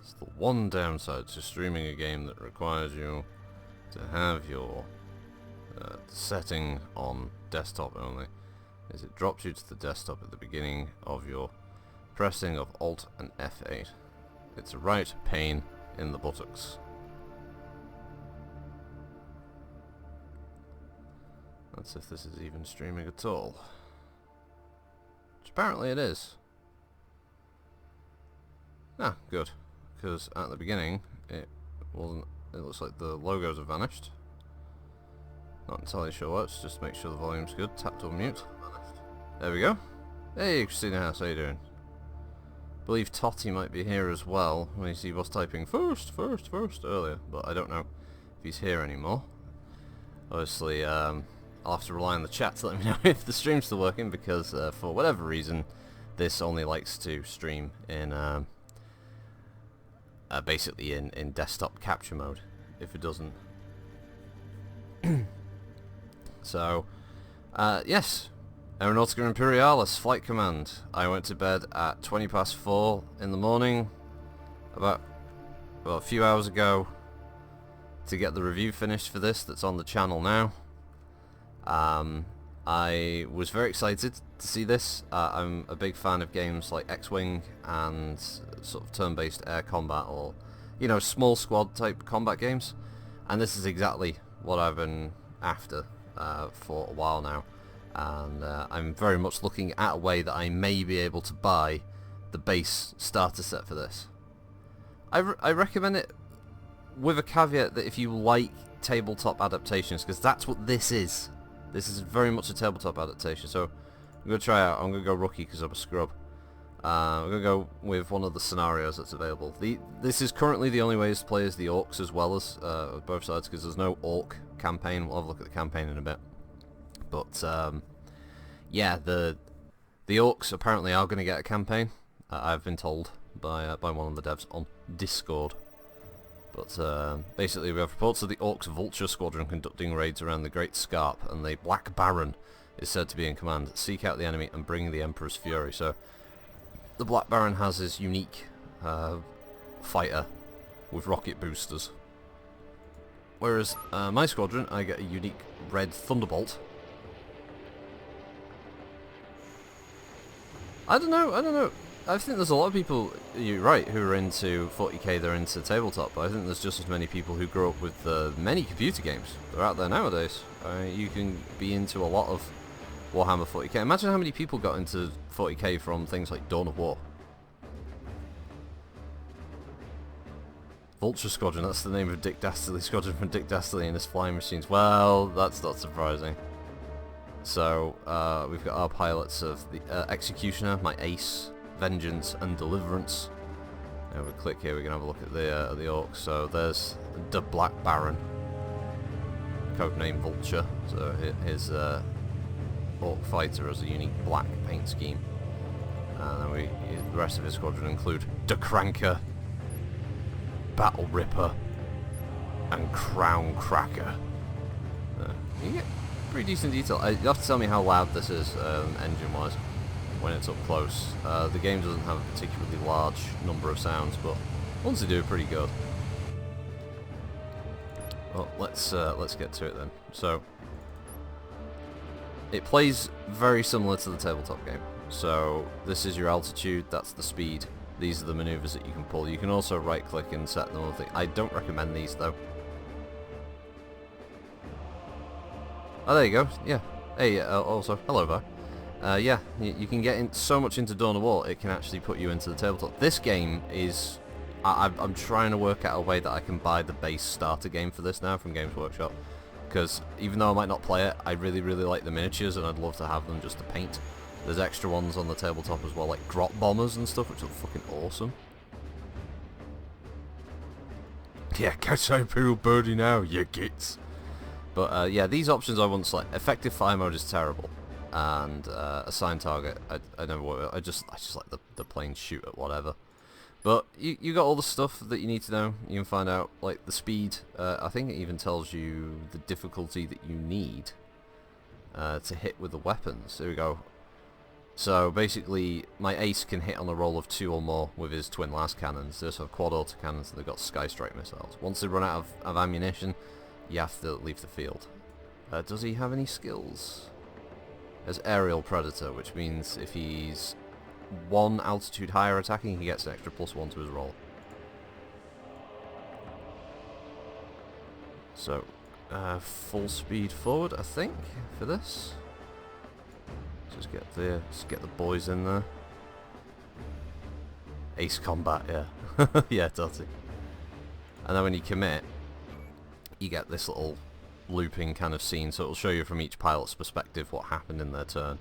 It's the one downside to streaming a game that requires you to have your setting on desktop only, is it drops you to the desktop at the beginning of your pressing of Alt and F8. It's a right pain in the buttocks. That's if this is even streaming at all. Which apparently it is. Ah, good. Because at the beginning, it wasn't. It looks like the logos have vanished. Not entirely sure what. Just to make sure the volume's good. Tap to unmute. There we go. Hey, Christina House, how you doing? I believe Totty might be here as well. When you see he was typing first earlier, but I don't know if he's here anymore. Obviously, I'll have to rely on the chat to let me know if the stream's still working, because for whatever reason, this only likes to stream in basically in desktop capture mode. If it doesn't, so yes, Aeronautica Imperialis Flight Command. I went to bed at 4:20 in the morning, about a few hours ago, to get the review finished for this that's on the channel now. I was very excited to see this. I'm a big fan of games like X-Wing and sort of turn-based air combat, or, you know, small squad type combat games, and this is exactly what I've been after for a while now, and I'm very much looking at a way that I may be able to buy the base starter set for this. I recommend it with a caveat that if you like tabletop adaptations, because that's what this is. This is very much a tabletop adaptation, so I'm going to try out. I'm going to go rookie because I'm a scrub. I'm going to go with one of the scenarios that's available. This is currently the only way to play as the orcs as well as both sides, because there's no orc campaign. We'll have a look at the campaign in a bit. But yeah, the orcs apparently are going to get a campaign. I've been told by one of the devs on Discord. But basically we have reports of the Orcs Vulture Squadron conducting raids around the Great Scarp, and the Black Baron is said to be in command. Seek out the enemy and bring the Emperor's Fury. So the Black Baron has his unique fighter with rocket boosters. Whereas my squadron, I get a unique red Thunderbolt. I don't know. I think there's a lot of people, you're right, who are into 40k, they're into tabletop, but I think there's just as many people who grew up with many computer games. They're out there nowadays. You can be into a lot of Warhammer 40k. Imagine how many people got into 40k from things like Dawn of War. Vulture Squadron, that's the name of Dick Dastardly's squadron from Dick Dastardly and his flying machines. Well, that's not surprising. So, we've got our pilots of the Executioner, my ace, Vengeance and Deliverance. And we click here, we can have a look at the orcs. So there's the Black Baron, codename Vulture. So his orc fighter has a unique black paint scheme. And then the rest of his squadron include the Cranker, Battle Ripper, and Crown Cracker. You get pretty decent detail. You have to tell me how loud this is engine-wise when it's up close. The game doesn't have a particularly large number of sounds, but once they do, pretty good. Well, let's get to it then. So it plays very similar to the tabletop game. So this is your altitude, that's the speed. These are the maneuvers that you can pull. You can also right-click and set them. I don't recommend these though. Oh, there you go. Yeah. Hey. Also, hello there. Yeah, you can get in so much into Dawn of War, it can actually put you into the tabletop. This game is... I'm trying to work out a way that I can buy the base starter game for this now from Games Workshop. Because even though I might not play it, I really like the miniatures, and I'd love to have them just to paint. There's extra ones on the tabletop as well, like drop bombers and stuff, which look fucking awesome. Yeah, catch that Imperial Birdie now, you gits. But yeah, these options I wouldn't select. Effective fire mode is terrible. And assign target, I never work. I just like the plain shoot at whatever. But you got all the stuff that you need to know. You can find out like the speed. I think it even tells you the difficulty that you need to hit with the weapons. Here we go. So basically, my ace can hit on a roll of 2 or more with his twin las cannons. They also have quad autocannons and they've got Sky Strike missiles. Once they run out of ammunition, you have to leave the field. Does he have any skills? There's Aerial Predator, which means if he's 1 altitude higher attacking, he gets an extra +1 to his roll. So, full speed forward, I think, for this. Just get the boys in there. Ace combat, yeah. Yeah, totally. And then when you commit, you get this little looping kind of scene, so it'll show you from each pilot's perspective what happened in their turn.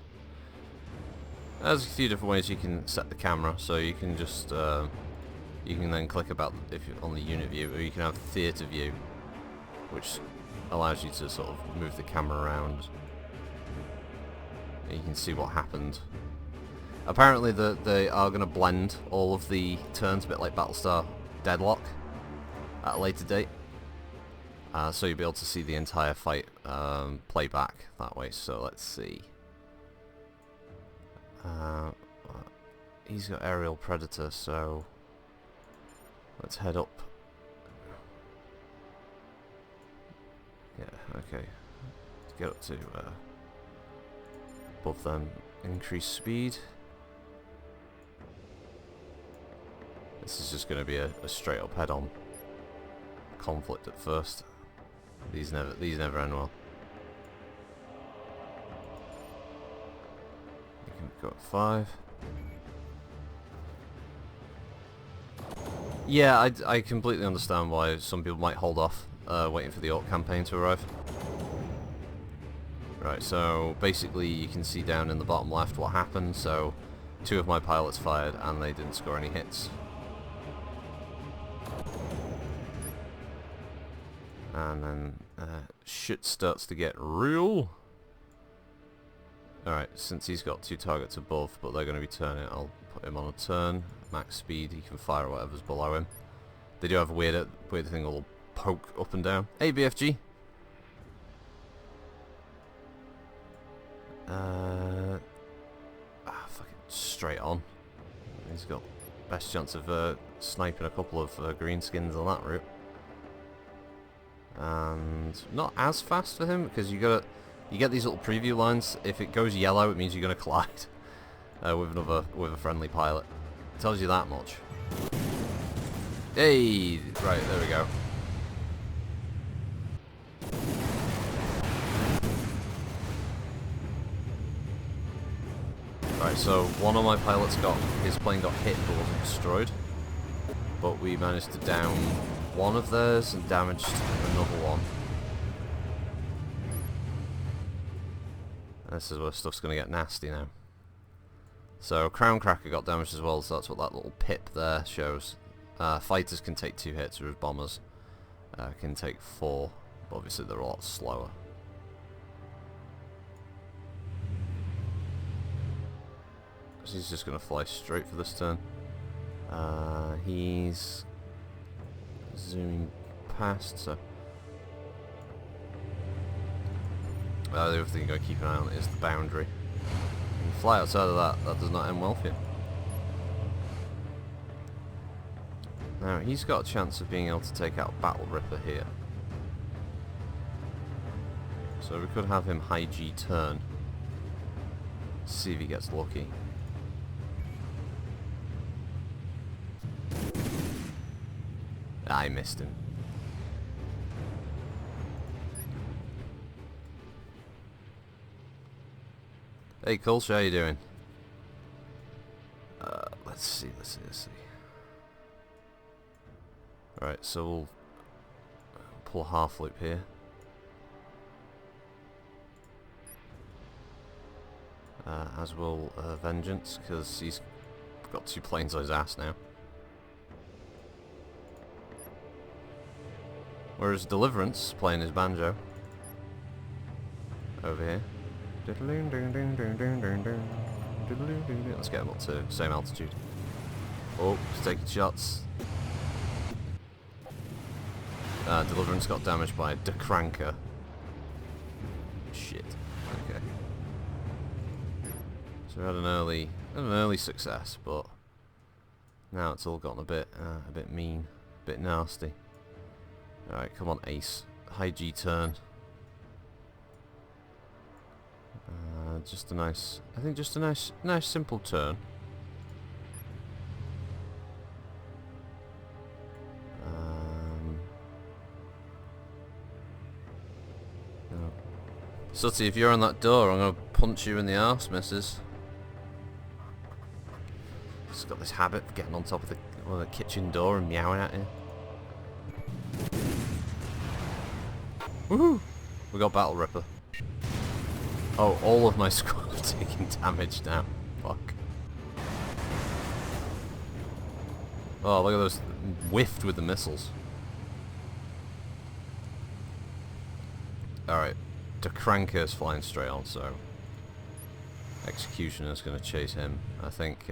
There's a few different ways you can set the camera, so you can just you can then click about if you're on the unit view, or you can have theatre view, which allows you to sort of move the camera around. You can see what happened. Apparently they are going to blend all of the turns, a bit like Battlestar Deadlock, at a later date. So you'll be able to see the entire fight play back that way. So let's see. He's got Aerial Predator, so let's head up. Yeah, okay. Let's get up to above them. Increase speed. This is just going to be a straight up head-on conflict at first. These never end well. You can go at 5. Yeah, I completely understand why some people might hold off waiting for the Orc campaign to arrive. Right, so basically you can see down in the bottom left what happened. So 2 of my pilots fired and they didn't score any hits. And then shit starts to get real. Alright, since he's got 2 targets above, but they're going to be turning, I'll put him on a turn. Max speed, he can fire whatever's below him. They do have a weird thing that'll poke up and down. Hey, BFG! Fucking straight on. He's got best chance of sniping a couple of greenskins on that route. And not as fast for him, because you get these little preview lines. If it goes yellow, it means you're going to collide with a friendly pilot. It tells you that much. Hey, right, there we go. Right, so one of my pilots his plane got hit but wasn't destroyed. But we managed to down one of theirs and damaged another one. This is where stuff's going to get nasty now. So Crown Cracker got damaged as well, so that's what that little pip there shows. Fighters can take 2 hits, whereas bombers can take 4, but obviously they're a lot slower. So he's just going to fly straight for this turn. He's zooming past, so the other thing you've got to keep an eye on is the boundary. If you fly outside of that does not end well for you. Now he's got a chance of being able to take out Battle Ripper here, so we could have him high G turn. See if he gets lucky. I missed him. Hey Kulsh, how you doing? Let's see. Right, so we'll pull a half loop here. As will Vengeance, because he's got 2 planes on his ass now. Whereas Deliverance playing his banjo over here. Let's get him up to same altitude. Oh, he's taking shots. Deliverance got damaged by a Decranker. Shit. Okay. So we had an early success, but now it's all gotten a bit mean, a bit nasty. All right, come on, ace. High G turn. Just a nice, I think just a nice simple turn. No. Sooty, if you're on that door, I'm gonna punch you in the arse, missus. Just got this habit of getting on top of the kitchen door and meowing at you. Woohoo! We got Battle Ripper. Oh, all of my squad are taking damage now. Fuck. Oh, look at those. Whiffed with the missiles. Alright. Dekranka's flying straight on, so Executioner's going to chase him. I think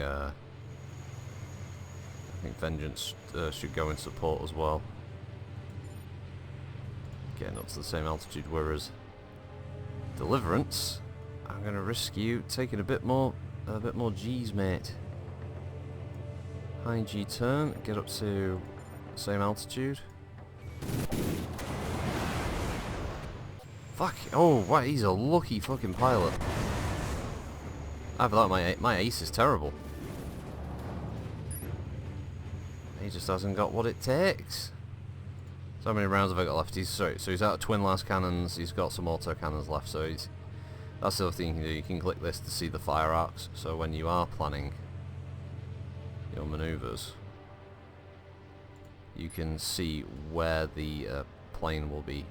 Vengeance should go in support as well. Getting up to the same altitude we're as Deliverance. I'm going to risk you taking a bit more G's, mate. High G turn, get up to the same altitude. Fuck! Oh, wow, he's a lucky fucking pilot. I thought my ace is terrible. He just hasn't got what it takes. So how many rounds have I got left? So he's out of twin last cannons. He's got some auto cannons left. So that's the other thing you can do. You can click this to see the fire arcs. So when you are planning your maneuvers, you can see where the plane will be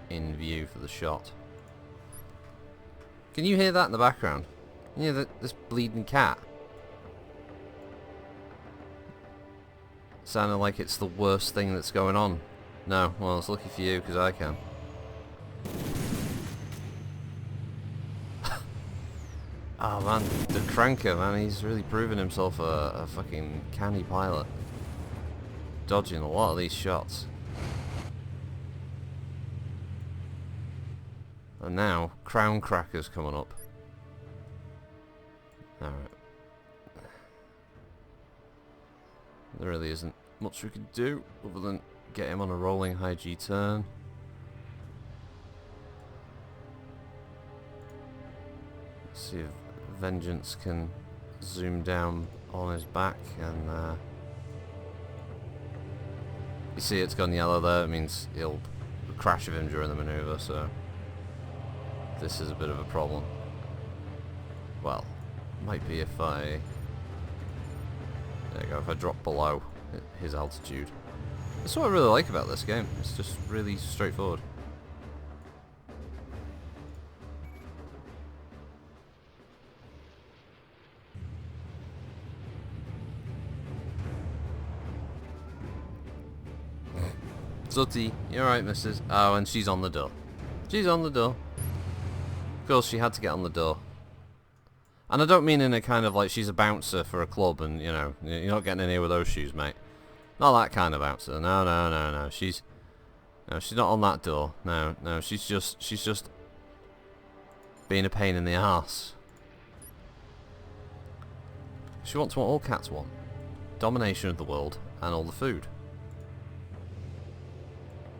in view for the shot. Can you hear that in the background? Can you hear this bleeding cat? Sounding like it's the worst thing that's going on. No, well, it's lucky for you because I can. Oh man, the Cranker, man, he's really proven himself a fucking canny pilot. Dodging a lot of these shots. And now, Crown Cracker's coming up. Alright. There really isn't much we could do other than get him on a rolling high G turn. Let's see if Vengeance can zoom down on his back and you see it's gone yellow there. It means he'll crash with him during the maneuver, so this is a bit of a problem. Well, might be if I... There you go, if I drop below his altitude. That's what I really like about this game. It's just really straightforward. Sooty, you alright, missus? Oh, and she's on the door. She's on the door. Of course, she had to get on the door. And I don't mean in a kind of like she's a bouncer for a club and, you know, you're not getting in here with those shoes, mate. Not that kind of bouncer. No, no, no, no. She's not on that door. No, no, she's just being a pain in the arse. She wants what all cats want. Domination of the world and all the food.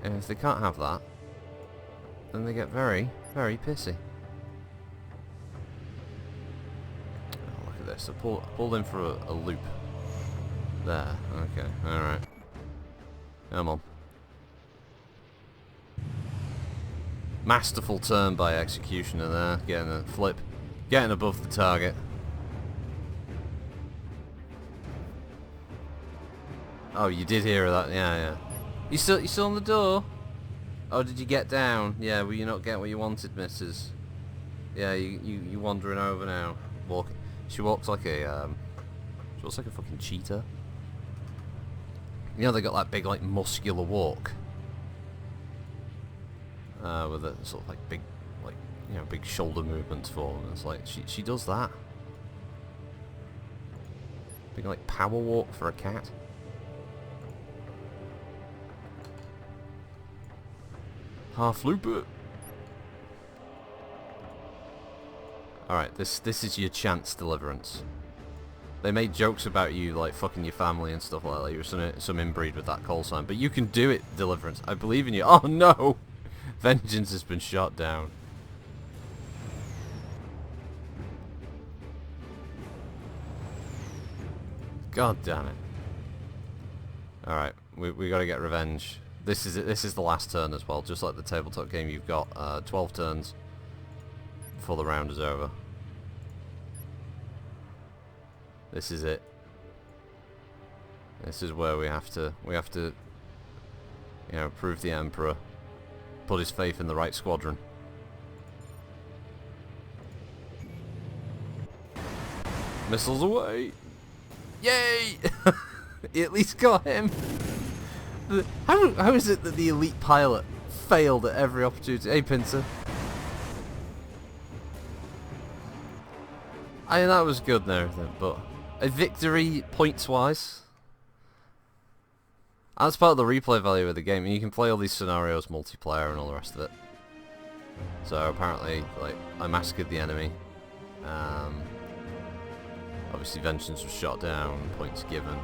And if they can't have that, then they get very, very pissy. Oh, look at this. I pulled in for a loop. There. Okay. Alright. Come on. Masterful turn by Executioner there. Getting a flip. Getting above the target. Oh, you did hear that. Yeah, yeah. You still on the door? Oh, did you get down? Yeah, will you not get what you wanted, missus? Yeah, you wandering over now. Walking. She walks like a fucking cheetah. You know they got that big like muscular walk. With a sort of like big big shoulder movements for them. It's like she does that. Big like power walk for a cat. Half loop it. Alright, this is your chance, Deliverance. They made jokes about you, like, fucking your family and stuff like that. You're some inbreed with that call sign. But you can do it, Deliverance. I believe in you. Oh, no! Vengeance has been shot down. God damn it. Alright, we gotta get revenge. This is the last turn as well. Just like the tabletop game, you've got 12 turns before the round is over. This is it. This is where we have to, you know, prove the Emperor, put his faith in the right squadron. Missiles away! Yay! He at least got him. How is it that the elite pilot failed at every opportunity? Hey, Pincer. I mean, that was good and everything, but a victory points-wise. That's part of the replay value of the game, and you can play all these scenarios multiplayer and all the rest of it. So apparently, like, I massacred the enemy. Obviously, Vengeance was shot down, points given.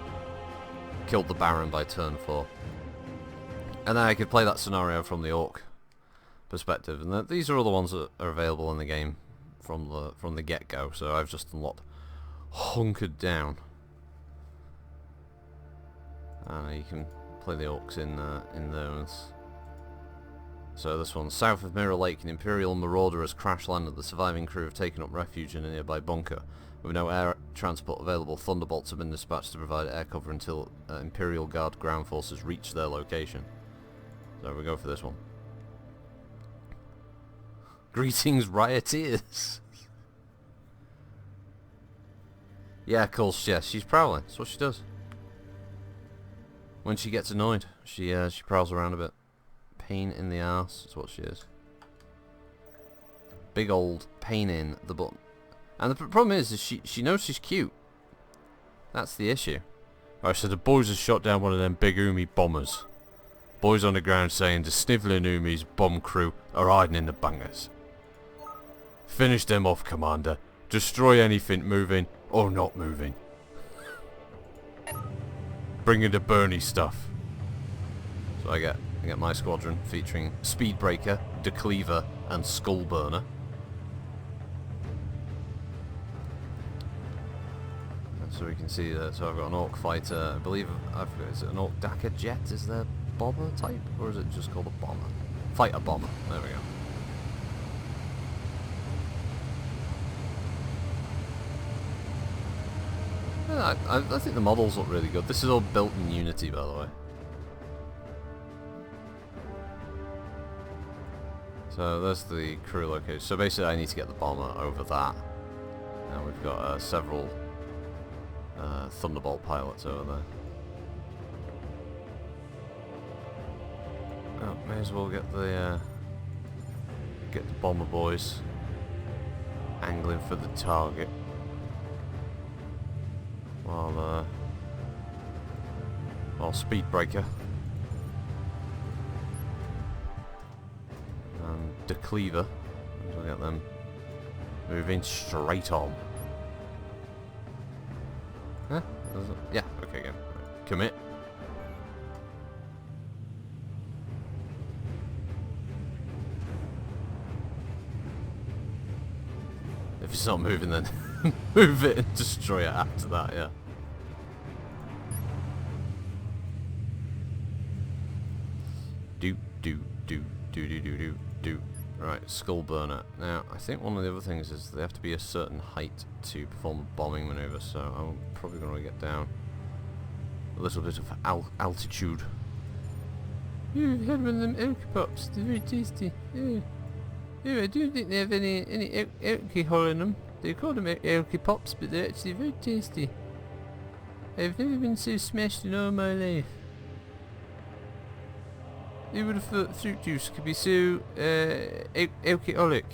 Killed the Baron by turn 4. And then I could play that scenario from the Orc perspective, and these are all the ones that are available in the game from the get-go. So I've just unlocked hunkered down, and you can play the Orcs in those. So this one, south of Mirror Lake, an Imperial marauder has crash landed. The surviving crew have taken up refuge in a nearby bunker. With no air transport available, Thunderbolts have been dispatched to provide air cover until Imperial Guard ground forces reach their location. So we go for this one. Greetings, rioters! Yeah, of course, yes, she's prowling. That's what she does. When she gets annoyed, she prowls around a bit. Pain in the arse, that's what she is. Big old pain in the butt. And the problem is she knows she's cute. That's the issue. Right, so the boys have shot down one of them big Umi bombers. Boys on the ground saying the snivelling Umi's bomb crew are hiding in the bunkers. Finish them off, Commander. Destroy anything moving or not moving. Bring in the Bernie stuff. So I get my squadron featuring Speedbreaker, Decleaver, and Skullburner. So we can see that. So I've got an Orc fighter. I believe is it an Orc Dakar jet? Is there bomber type, or is it just called a bomber? Fighter bomber. There we go. Yeah, I think the models look really good. This is all built in Unity, by the way. So there's the crew location. So basically I need to get the bomber over that. And we've got several Thunderbolt pilots over there. Oh, may as well get the bomber boys angling for the target. While Speedbreaker and Decleaver, we'll get them moving straight on. Huh? Yeah, okay, go. Commit. If it's not moving, then move it and destroy it after that, yeah. Do. Right, Skullburner. Now, I think one of the other things is they have to be a certain height to perform a bombing maneuver, so I'm probably going to get down a little bit of altitude. You've had one of them elky pops. They're very tasty. Yeah. Yeah, I don't think they have any alcohol in them. They call them elky pops, but they're actually very tasty. I've never been so smashed in all my life. Who would have thought fruit juice could be so alcoholic?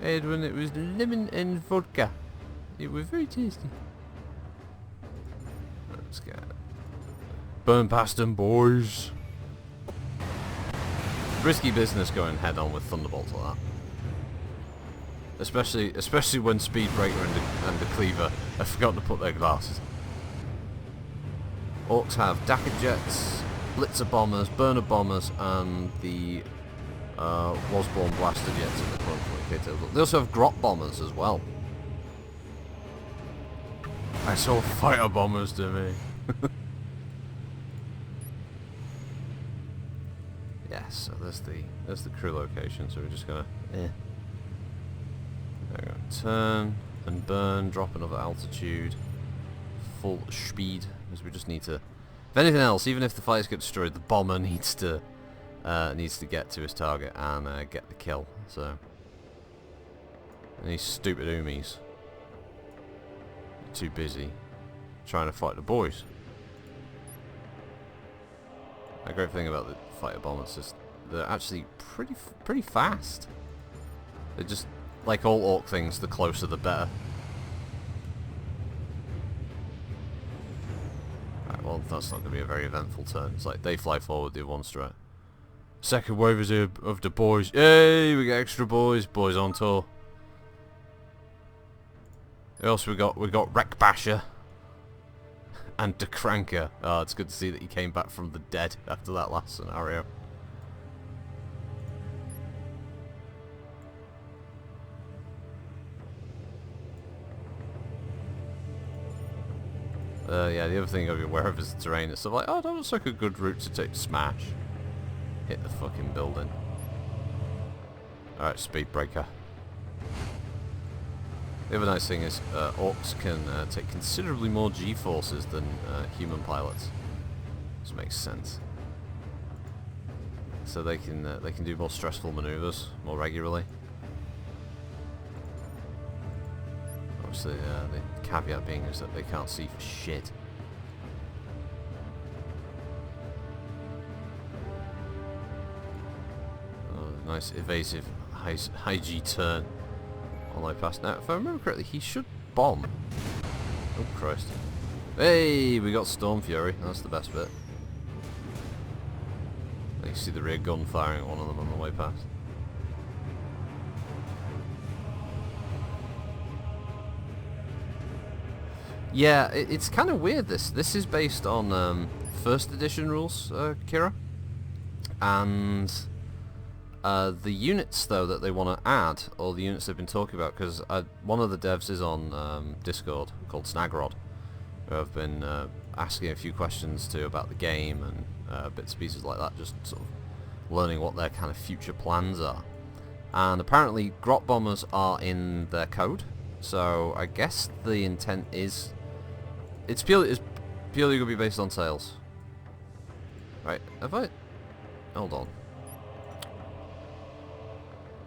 I had one that was lemon and vodka. It was very tasty. Let's get burn past them, boys. risky business going head on with thunderbolts like that. Especially when Speedbreaker and the Cleaver have forgotten to put their glasses. Orcs have Dakka jets, Blitzer bombers, Burner bombers, and the Wasborn blaster jets at the front. They also have Grot bombers as well. I saw fighter bombers to me. Yeah, so there's the crew location. So we're just gonna there we go. Turn and burn, drop another altitude, full speed, because we just need to. If anything else, even if the fighters get destroyed, the bomber needs to get to his target and get the kill. So and these stupid Umis are too busy trying to fight the boys. A great thing about the fighter bombers is they're actually pretty fast. They're just like all Orc things, the closer the better. Right, well that's not going to be a very eventful turn. It's like they fly forward, the one straight. Second wave is here of the boys. Yay, we get extra boys. Boys on tour. Who else we got? We got Wreck Basher. And the Cranker. Oh, it's good to see that he came back from the dead after that last scenario. Yeah, the other thing I'll be aware of is the terrain. It's sort of like, oh, that looks like a good route to take. Smash. Hit the fucking building. Alright, Speedbreaker. The other nice thing is Orcs can take considerably more G-forces than human pilots. This makes sense. So they can do more stressful maneuvers more regularly. Obviously, the caveat being is that they can't see for shit. Oh, nice evasive high G turn. On my pass. Now, if I remember correctly, he should bomb. Oh Christ! Hey, we got Storm Fury. That's the best bit. You see the rear gun firing at one of them on the way past. Yeah, it's kind of weird. This is based on first edition rules, Kira, and. The units, though, that they want to add, or the units they've been talking about, because one of the devs is on Discord called Snagrod, who I've been asking a few questions to about the game and bits and pieces like that, just sort of learning what their kind of future plans are. And apparently Grot bombers are in their code, so I guess the intent is it's purely going to be based on sales. Right, have I... Hold on.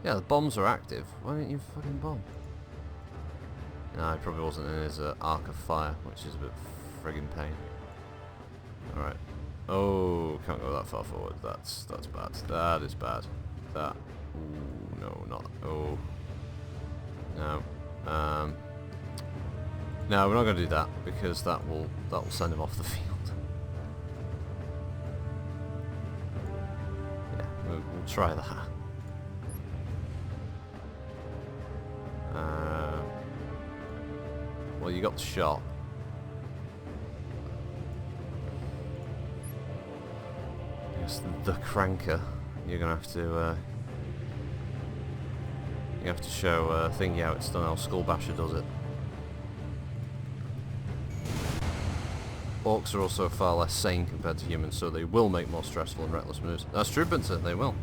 Yeah, the bombs are active. Why didn't you fucking bomb? No, he probably wasn't in his arc of fire, which is a bit friggin' pain. Alright. Oh, can't go that far forward. That's bad. That is bad. That. Ooh, no, not. Oh. No. No, we're not going to do that because that will send him off the field. Yeah, we'll try that. Well, you got the shot. I guess the Cranker. You're gonna have to. You have to show Thingy how it's done. How Skullbasher does it. Orcs are also far less sane compared to humans, so they will make more stressful and reckless moves. That's true, Vincent. They will.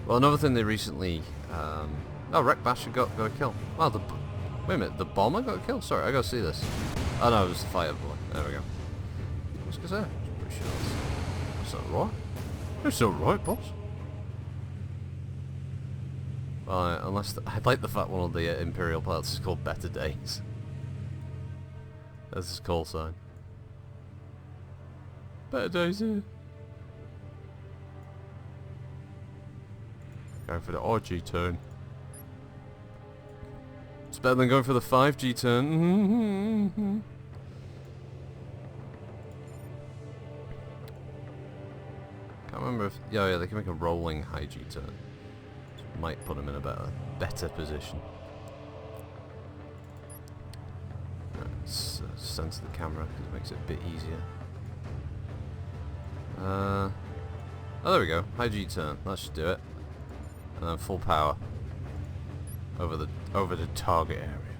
Well, another thing they recently... oh, Wreck Basher got a kill. Oh, wait a minute, the bomber got a kill? Sorry, I gotta see this. Oh no, it was the fighter boy. There we go. I was gonna say, I'm pretty sure that's not right. That's not right, boss. Well, unless... I like the fact one of the Imperial pilots is called Better Days. That's his call sign. Better Days here. Going for the RG turn. It's better than going for the 5G turn. remember if... Yeah, they can make a rolling high G turn. Might put him in a better position. Right, let's center the camera because it makes it a bit easier. Oh, there we go. High G turn. That should do it. And then full power over the target area.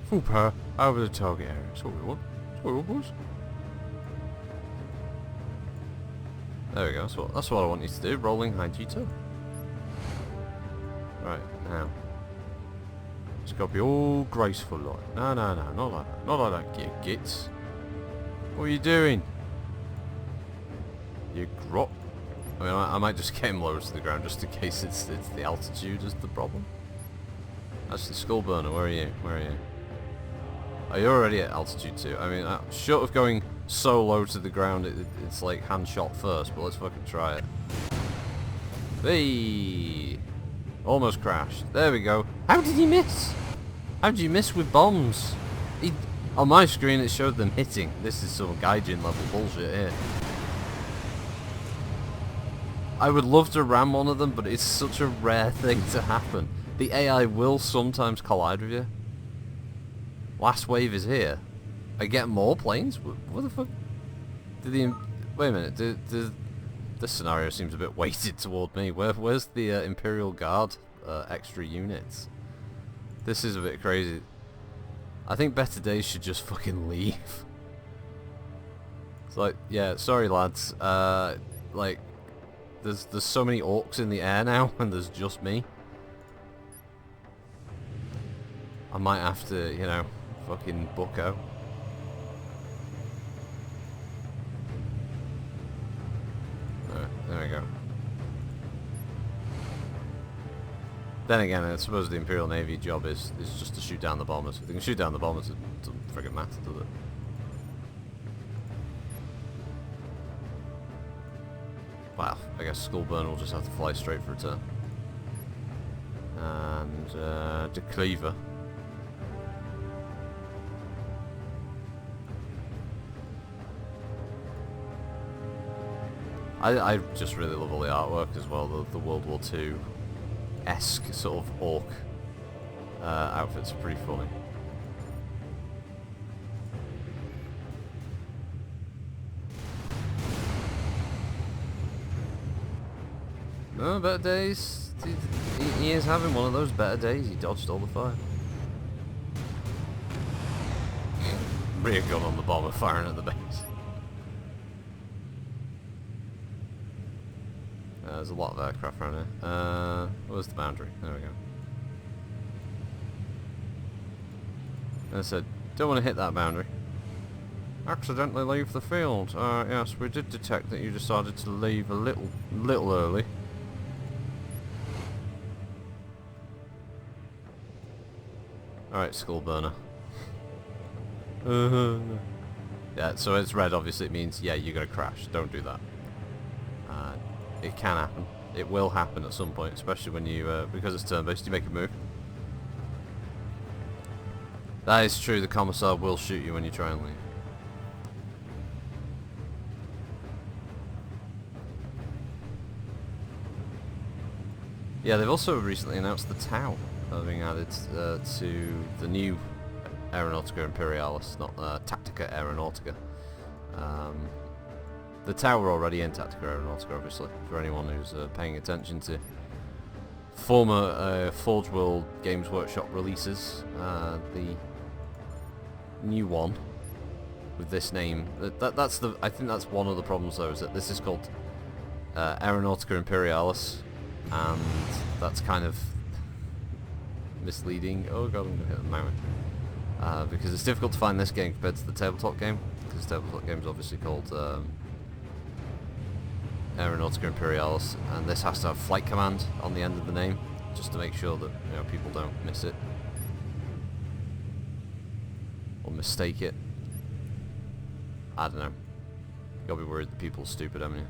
Full power over the target area. That's what we want. That's what we want, boys. There we go. That's what I want you to do. Rolling high G turn. Right now, it's got to be all graceful, like. No, not like that. Not like that, gits. What are you doing? You grot. I mean, I might just get him lower to the ground just in case it's the altitude is the problem. Actually, Skullburner, where are you? Where are you? Oh, you're already at altitude 2. I mean, short of going so low to the ground, it's like hand shot first, but let's fucking try it. Hey! Almost crashed. There we go. How did he miss? How did you miss with bombs? On my screen it showed them hitting. This is some Gaijin level bullshit here. I would love to ram one of them, but it's such a rare thing to happen. The AI will sometimes collide with you. Last wave is here. I get more planes? What the fuck? Wait a minute. This scenario seems a bit weighted toward me. Where's the Imperial Guard extra units? This is a bit crazy. I think Better Days should just fucking leave. It's like, yeah, sorry lads. Like, there's so many orcs in the air now, and there's just me. I might have to, you know, fucking bucko. There we go. Then again, I suppose the Imperial Navy job is just to shoot down the bombers. If they can shoot down the bombers, it doesn't friggin' matter, does it? Well, I guess Skullburner will just have to fly straight for a turn. And De Cleaver. I just really love all the artwork as well. The World War II-esque sort of orc outfits are pretty funny. No, Better Days. He is having one of those better days. He dodged all the fire. Rear gun on the bomber firing at the base. There's a lot of aircraft around here. Where's the boundary? There we go. And I said, don't want to hit that boundary. Accidentally leave the field. Yes, we did detect that you decided to leave a little early. Alright, Skullburner. Yeah, so it's red, obviously it means, yeah, you're gonna crash. Don't do that. It can happen. It will happen at some point, especially when you, because it's turn-based, you make a move. That is true, the Commissar will shoot you when you try and leave. Yeah, they've also recently announced the towah being added to the new Aeronautica Imperialis, not Tactica Aeronautica. The towah already in Tactica Aeronautica, obviously, for anyone who's paying attention to former Forge World Games Workshop releases. The new one with this name, I think that's one of the problems though, is that this is called Aeronautica Imperialis, and that's kind of misleading. Oh god, I'm gonna hit the mountain. Because it's difficult to find this game compared to the tabletop game, because the tabletop game is obviously called Aeronautica Imperialis, and this has to have flight command on the end of the name, just to make sure that, you know, people don't miss it or mistake it. I don't know. You gotta be worried that people are stupid, haven't you?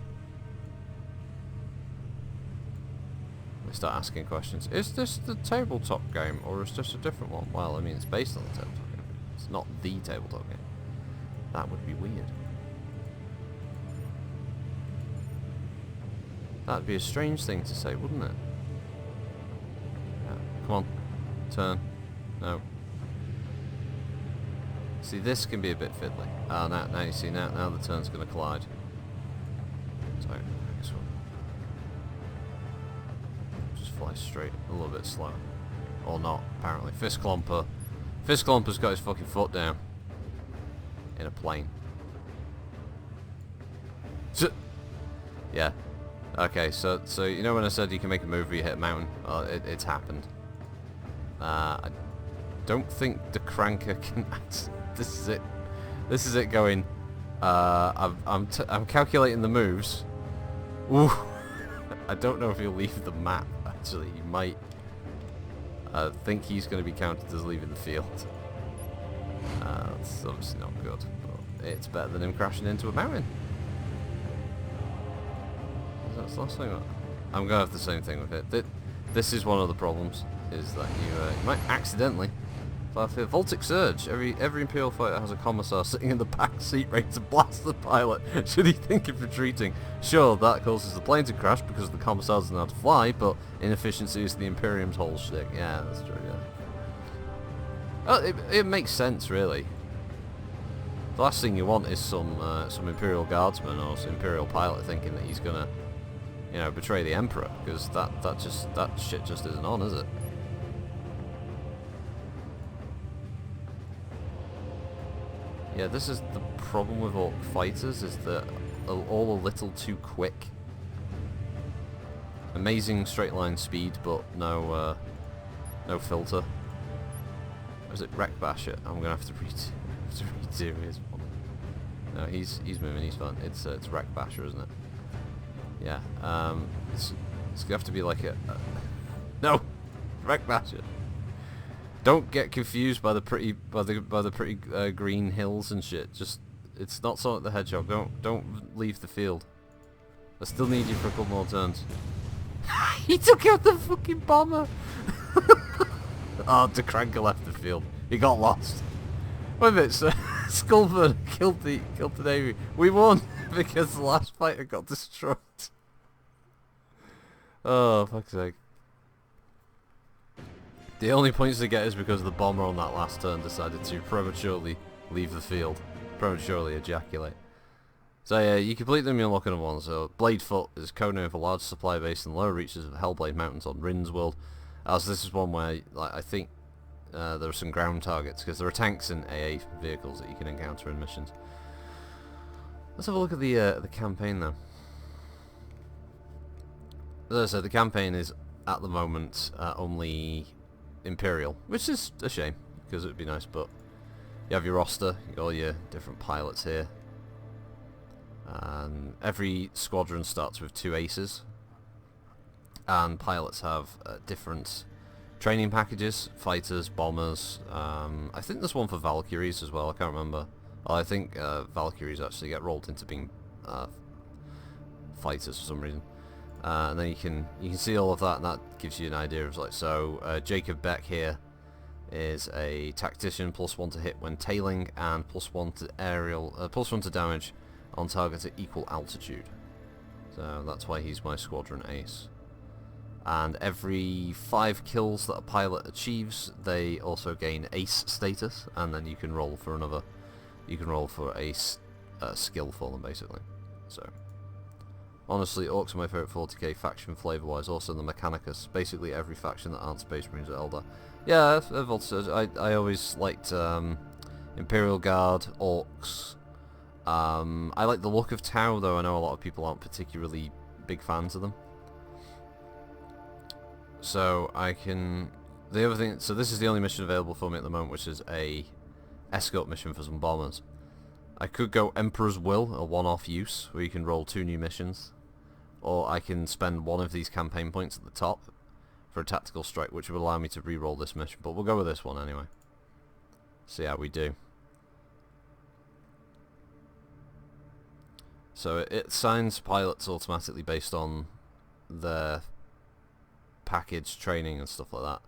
They start asking questions. Is this the tabletop game, or is this a different one? Well, I mean, it's based on the tabletop game. It's not the tabletop game. That would be weird. That'd be a strange thing to say, wouldn't it? Yeah. Come on. Turn. No. See, this can be a bit fiddly. Ah, now you see, now the turn's going to collide. So, next one. Just fly straight, a little bit slow. Or not, apparently. Fist Clomper. Fist Clomper's got his fucking foot down. In a plane. Yeah. Okay, so you know when I said you can make a move where you hit a mountain? Well, it's happened. I don't think the cranker can... This is it. This is it going... I'm calculating the moves. Ooh. I don't know if he'll leave the map, actually. He might... think he's going to be counted as leaving the field. That's obviously not good, but it's better than him crashing into a mountain. That's the last thing. I'm going to have the same thing with it. This is one of the problems, is that you might accidentally fly off a Voltic Surge. Every Imperial fighter has a commissar sitting in the back seat ready to blast the pilot should he think of retreating. Sure, that causes the plane to crash because the commissar doesn't know how to fly, but inefficiency is the Imperium's whole shtick. Yeah, that's true, yeah. Oh, it makes sense, really. The last thing you want is some Imperial Guardsman or some Imperial pilot thinking that he's gonna, you know, betray the Emperor, because that shit just isn't on, is it? Yeah, this is the problem with Orc fighters, is that all a little too quick. Amazing straight line speed, but no filter. Or is it Wreck Basher? I'm gonna have to redo his one. No, he's moving, he's fine. It's Wreck Basher, isn't it? Yeah. It's gonna have to be like a no, Wreck Basher. Don't get confused by the pretty green hills and shit. Just, it's not Sonic the Hedgehog. Don't leave the field. I still need you for a couple more turns. He took out the fucking bomber. Oh, the Cranker left the field. He got lost. Wait a minute, so Skullford killed the Navy. We won because the last fighter got destroyed. Oh, fuck's sake. The only points they get is because the bomber on that last turn decided to prematurely leave the field. Prematurely ejaculate. So yeah, you complete them, you unlock them one. So Bladefoot is codename for large supply base in the lower reaches of Hellblade Mountains on Rin's world. As this is one where, like, I think there are some ground targets, because there are tanks and AA vehicles that you can encounter in missions. Let's have a look at the campaign though. As I said, the campaign is at the moment only Imperial, which is a shame, because it would be nice, but you have your roster, you got all your different pilots here. And every squadron starts with 2 aces, and pilots have different training packages, fighters, bombers. I think there's one for Valkyries as well, I can't remember. Well, I think Valkyries actually get rolled into being fighters for some reason. And then you can see all of that, and that gives you an idea of, like, so Jacob Beck here is a tactician, +1 to hit when tailing, and +1 to aerial, +1 to damage on targets at equal altitude. So that's why he's my squadron ace. And every 5 kills that a pilot achieves, they also gain ace status, and then you can roll for another. You can roll for a skill for them, basically. So. Honestly, Orcs are my favourite 40k faction flavour-wise, also the Mechanicus. Basically every faction that aren't Space Marines or Eldar. Yeah, I've also, I always liked Imperial Guard, Orcs. I like the look of Tau, though I know a lot of people aren't particularly big fans of them. So I can... The other thing... So this is the only mission available for me at the moment, which is a escort mission for some bombers. I could go Emperor's Will, a one-off use, where you can roll 2 new missions. Or I can spend 1 of these campaign points at the top for a tactical strike, which would allow me to re-roll this mission. But we'll go with this one anyway. See how we do. So it assigns pilots automatically based on their package training and stuff like that.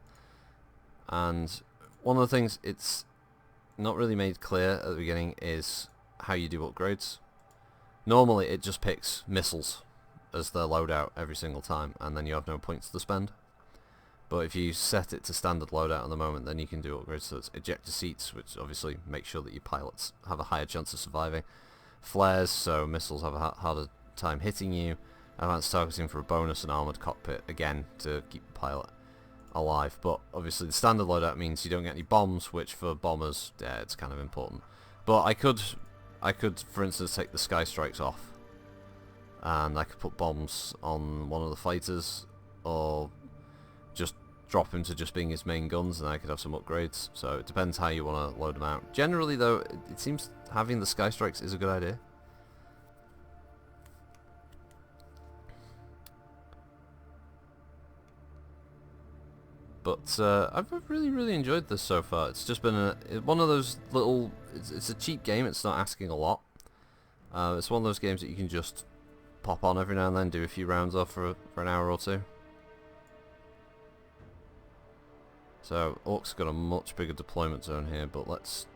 And one of the things it's not really made clear at the beginning is how you do upgrades. Normally it just picks missiles, as their loadout every single time, and then you have no points to spend. But if you set it to standard loadout at the moment, then you can do upgrades. So it's ejector seats, which obviously make sure that your pilots have a higher chance of surviving. Flares, so missiles have a harder time hitting you. Advanced targeting for a bonus, and armoured cockpit, again, to keep the pilot alive. But obviously the standard loadout means you don't get any bombs, which for bombers, yeah, it's kind of important. But I could, for instance, take the sky strikes off, and I could put bombs on one of the fighters, or just drop him to just being his main guns, and I could have some upgrades. So it depends how you want to load them out. Generally though, it seems having the sky strikes is a good idea. But I've really enjoyed this so far. It's just been one of those little... It's a cheap game, it's not asking a lot. It's one of those games that you can just pop on every now and then, do a few rounds off for an hour or two. So, Orc's got a much bigger deployment zone here, but let's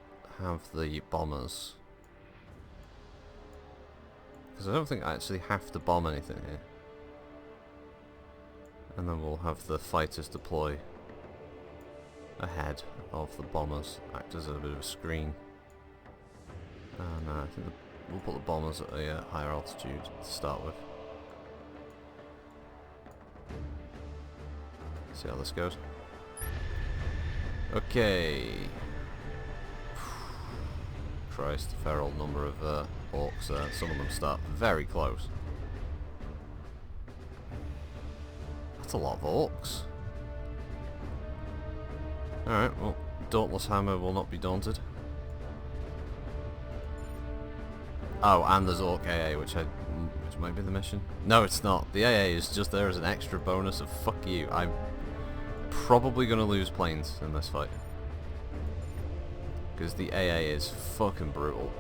have the bombers. Because I don't think I actually have to bomb anything here. And then we'll have the fighters deploy ahead of the bombers, act as a bit of a screen. And I think we'll put the bombers at a higher altitude to start with. See how this goes. Okay. Christ, a fair old number of orcs there. Some of them start very close. That's a lot of orcs. Alright, well, Dauntless Hammer will not be daunted. Oh, and there's Orc AA, which might be the mission. No, it's not. The AA is just there as an extra bonus of fuck you. I'm probably going to lose planes in this fight. Because the AA is fucking brutal.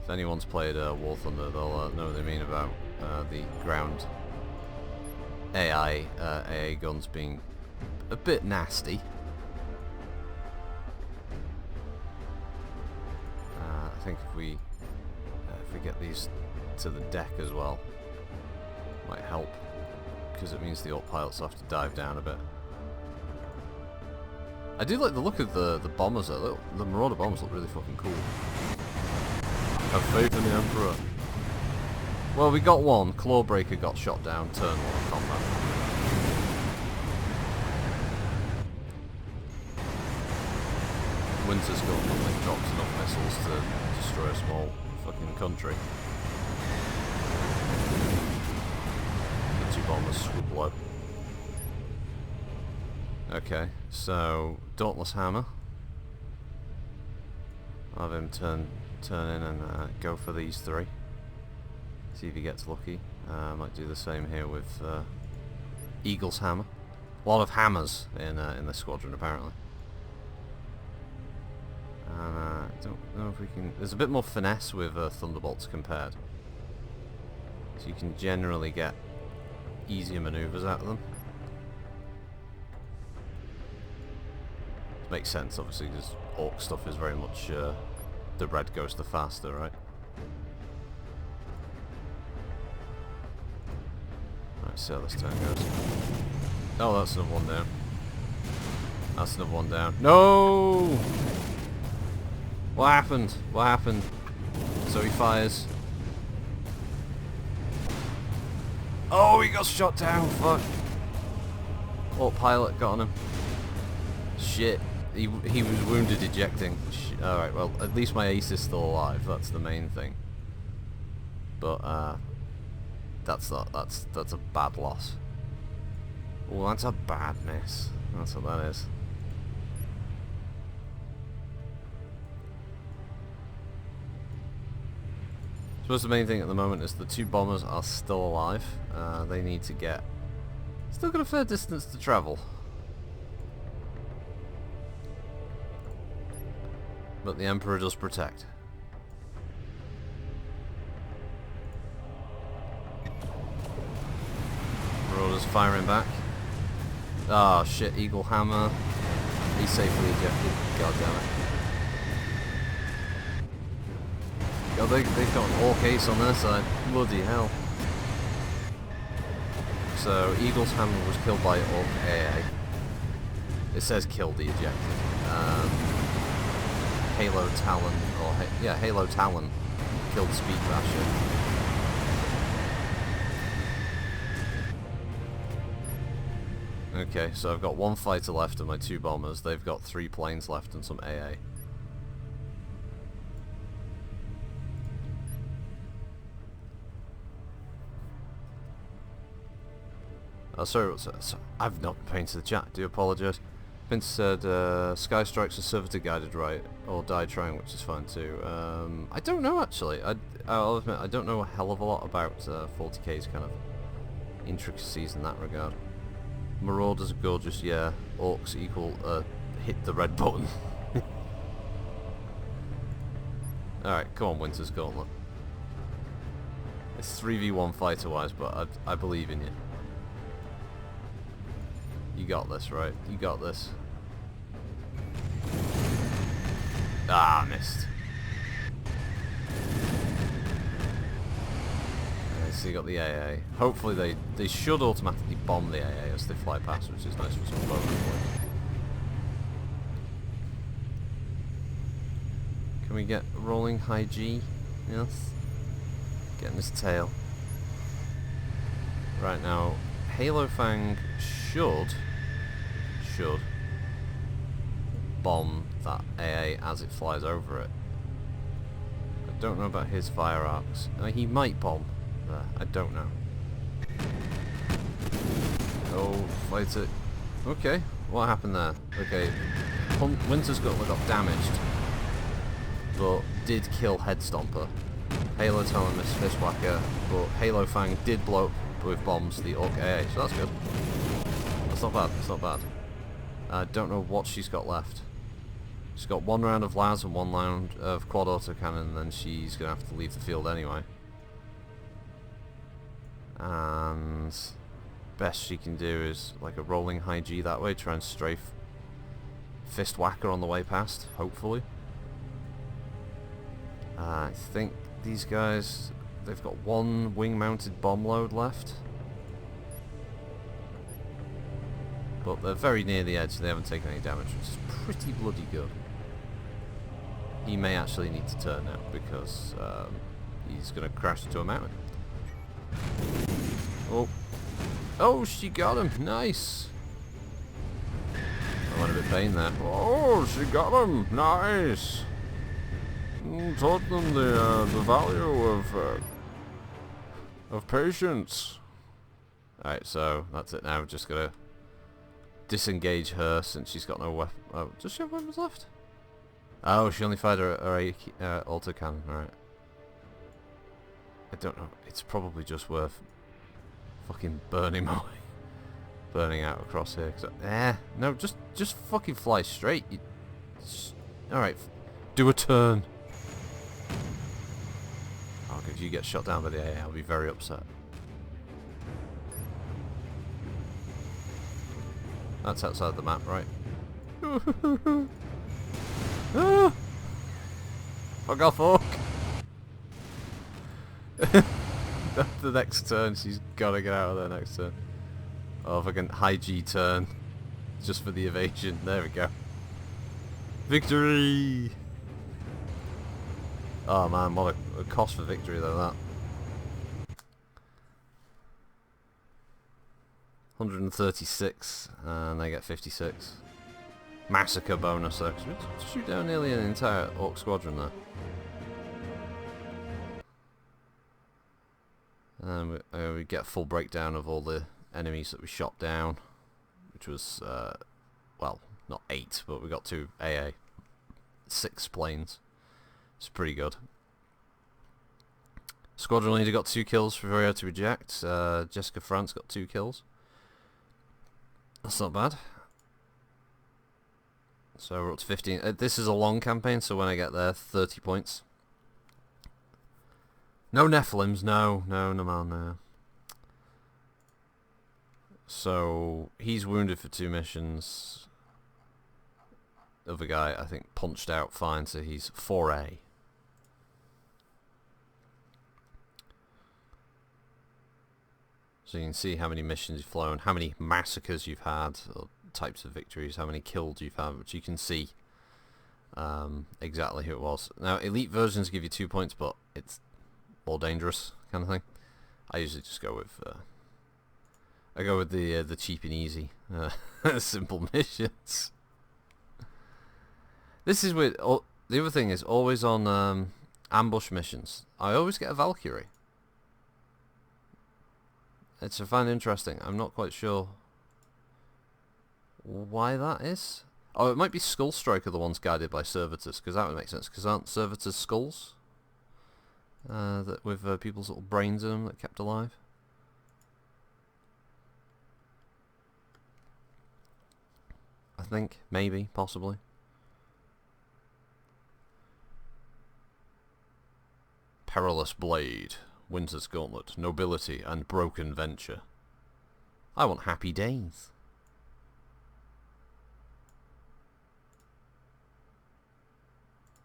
If anyone's played War Thunder, they'll know what they mean about the ground AI AA guns being a bit nasty. I think if we get these to the deck as well, might help, because it means the Orc pilots have to dive down a bit. I do like the look of the bombers though. The Marauder bombers look really fucking cool. Have faith in the Emperor. Well, we got one. Clawbreaker got shot down, turn 1 combat. Winter's gun normally drops enough missiles to destroy a small fucking country. The 2 bombers swoop low. Okay, so Dauntless Hammer. I'll have him turn in and go for these 3. See if he gets lucky. Might do the same here with Eagle's Hammer. A lot of hammers in this squadron apparently. And I don't know if we can... There's a bit more finesse with Thunderbolts compared. So you can generally get easier maneuvers out of them. Makes sense obviously, because Orc stuff is very much the red goes the faster, right? Let's see how this turn goes. Oh, that's another one down. That's another one down. No! What happened? What happened? So he fires. Oh, he got shot down. Fuck. Oh, pilot got on him. Shit. He was wounded ejecting. Alright, well, at least my ace is still alive. That's the main thing. But, that's a bad loss. Oh, that's a bad miss. That's what that is. I suppose the main thing at the moment is the 2 bombers are still alive. They need to get... Still got a fair distance to travel. But the Emperor does protect. Marauder's firing back. Ah, shit, Eagle Hammer. He's safely ejected. God damn it. God, they've got an Orc Ace on their side. Bloody hell. So, Eagle's Hand was killed by Orc AA. It says killed the ejected. Halo Talon, or Halo Talon killed Speed Basher. Okay, so I've got one fighter left and my 2 bombers. They've got 3 planes left and some AA. Oh, sorry, I've not been paying to the chat. I do apologise. Vince said Sky Strikes are servitor guided right, or die trying, which is fine too. I don't know actually. I'll admit I don't know a hell of a lot about 40k's kind of intricacies in that regard. Marauders are gorgeous, yeah. Orcs equal hit the red button. Alright, come on Winter's Gauntlet. It's 3v1 fighter wise, but I believe in you. You got this, right? You got this. Ah, missed. So you got the AA. Hopefully they should automatically bomb the AA as they fly past, which is nice for some bonus points. Can we get rolling high G? Yes. Getting his tail. Right now, Halo Fang should bomb that AA as it flies over it. I don't know about his fire arcs. He might bomb there. I don't know. Oh, fight it. Okay, what happened there? Okay, Winter's got damaged, but did kill Head Stomper. Halo Talon missed Fist Whacker, but Halo Fang did blow up with bombs the Orc AA, so that's good. That's not bad, that's not bad. I don't know what she's got left. She's got 1 round of Laz and 1 round of quad autocannon, and then she's going to have to leave the field anyway. And best she can do is like a rolling high G that way, try and strafe Fist Whacker on the way past, hopefully. I think these guys, they've got 1 wing-mounted bomb load left. But they're very near the edge, so they haven't taken any damage, which is pretty bloody good. He may actually need to turn now, because he's going to crash into a mountain. Oh. Oh, she got him! Nice! I went a bit pain there. Oh, she got him! Nice! Taught them the value of patience. Alright, so that's it now. Just gotta disengage her since she's got no weapon. Oh, does she have weapons left? Oh, she only fired her autocannon. Alright. I don't know. It's probably just worth fucking burning away. Burning out across here. No, just fucking fly straight. Alright, do a turn. Oh, if you get shot down by the AA, I'll be very upset. That's outside the map, right? Ah! Fuck off, Orc! The next turn, she's gotta get out of there next turn. Oh, fucking high G turn. Just for the evasion. There we go. Victory! Oh man, what a cost for victory though, that. 136, and they get 56. Massacre bonus though, because we shoot down nearly an entire Orc squadron there. And we get a full breakdown of all the enemies that we shot down, which was, well, not 8, but we got 2 AA. 6 planes. It's pretty good. Squadron leader got 2 kills for Vario to reject. Jessica France got 2 kills. That's not bad. So we're up to 15. This is a long campaign, so when I get there, 30 points. No Nephilims, no. So he's wounded for 2 missions. The other guy, I think, punched out fine, so he's 4A. So you can see how many missions you've flown, how many massacres you've had, or types of victories, how many kills you've had, which you can see exactly who it was. Now, elite versions give you 2 points, but it's more dangerous kind of thing. I usually just go with the cheap and easy, simple missions. This is weird. Oh, the other thing is always on ambush missions. I always get a Valkyrie. I find it interesting. I'm not quite sure why that is. Oh, it might be Skull Striker, the ones guided by servitors, because that would make sense. Because aren't servitors skulls? That with people's little brains in them that kept alive. I think, maybe, possibly. Perilous Blade, Winter's Gauntlet, Nobility, and Broken Venture. I want happy days.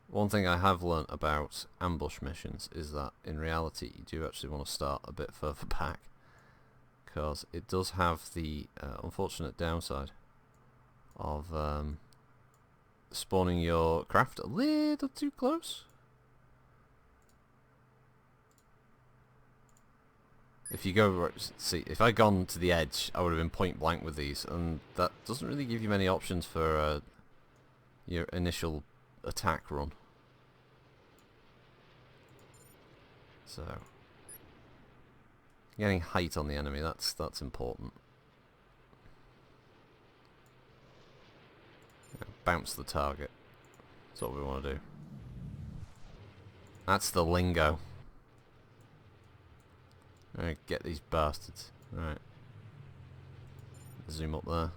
One thing I have learnt about ambush missions is that in reality you do actually want to start a bit further back, because it does have the unfortunate downside of spawning your craft a little too close. If you go, see, if I'd gone to the edge, I would have been point blank with these, and that doesn't really give you many options for your initial attack run. So, getting height on the enemy, that's important. Yeah, bounce the target. That's what we want to do. That's the lingo. Alright, get these bastards. Alright. Zoom up there.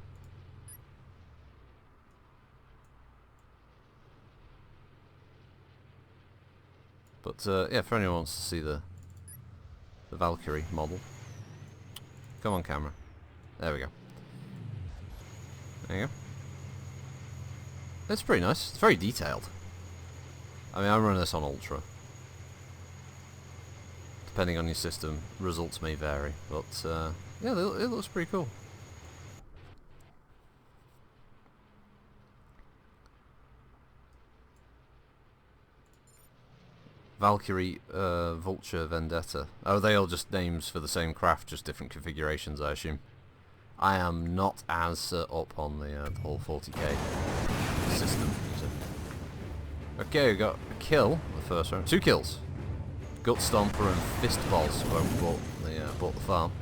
But yeah, for anyone who wants to see the Valkyrie model. Come on, camera. There we go. There you go. It's pretty nice. It's very detailed. I mean, I'm running this on Ultra. Depending on your system, results may vary, but yeah, it looks pretty cool. Valkyrie, Vulture, Vendetta. Oh, they all just names for the same craft, just different configurations, I assume. I am not as up on the whole 40k system. Okay, we got a kill the first round. 2 kills. Gut Stomper and Fist Balls both bought the farm.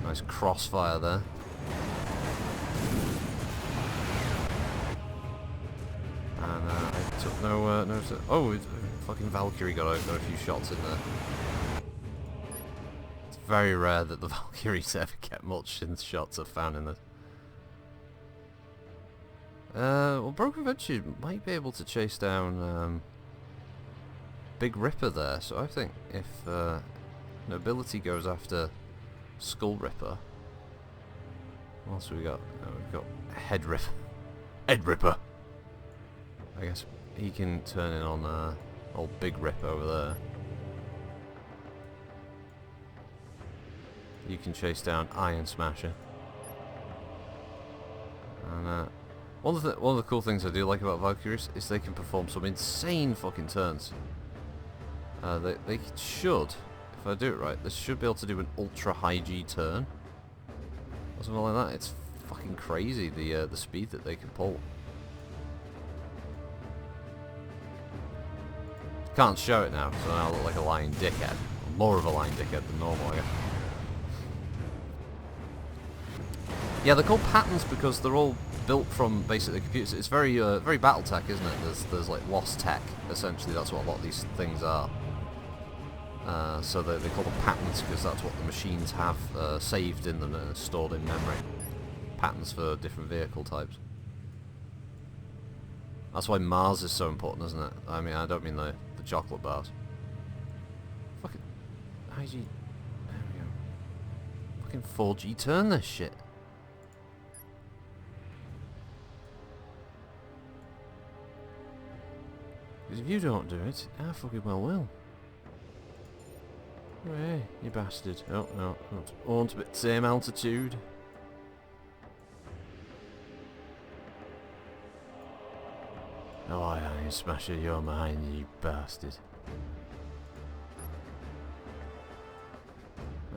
Nice crossfire there. And I took no oh, fucking Valkyrie got a few shots in there. It's very rare that the Valkyries ever get much in the shots I've found in this. Well, Broken Venture might be able to chase down Big Ripper there, so I think if Nobility goes after Skull Ripper, what else have we got? Oh, we've got Head Ripper. Head Ripper! I guess he can turn in on old Big Rip over there. You can chase down Iron Smasher. And one of the cool things I do like about Valkyries is they can perform some insane fucking turns. They should, if I do it right, they should be able to do an ultra high G turn or something like that. It's fucking crazy the speed that they can pull. Can't show it now, so now I look like a lying dickhead. More of a lying dickhead than normal, I guess. Yeah, they're called patterns because they're all built from basically computers. It's very very BattleTech, isn't it? There's like lost tech, essentially. That's what a lot of these things are. So they call them patterns because that's what the machines have saved in them and stored in memory. Patterns for different vehicle types. That's why Mars is so important, isn't it? I mean, I don't mean the chocolate bars. Fucking IG. There we go. Fucking 4G turn this shit. Because if you don't do it, I fucking well will. Hey, you bastard. Oh, no. I want to be at the same altitude. Oh, yeah, you smash it, you're mine, you bastard.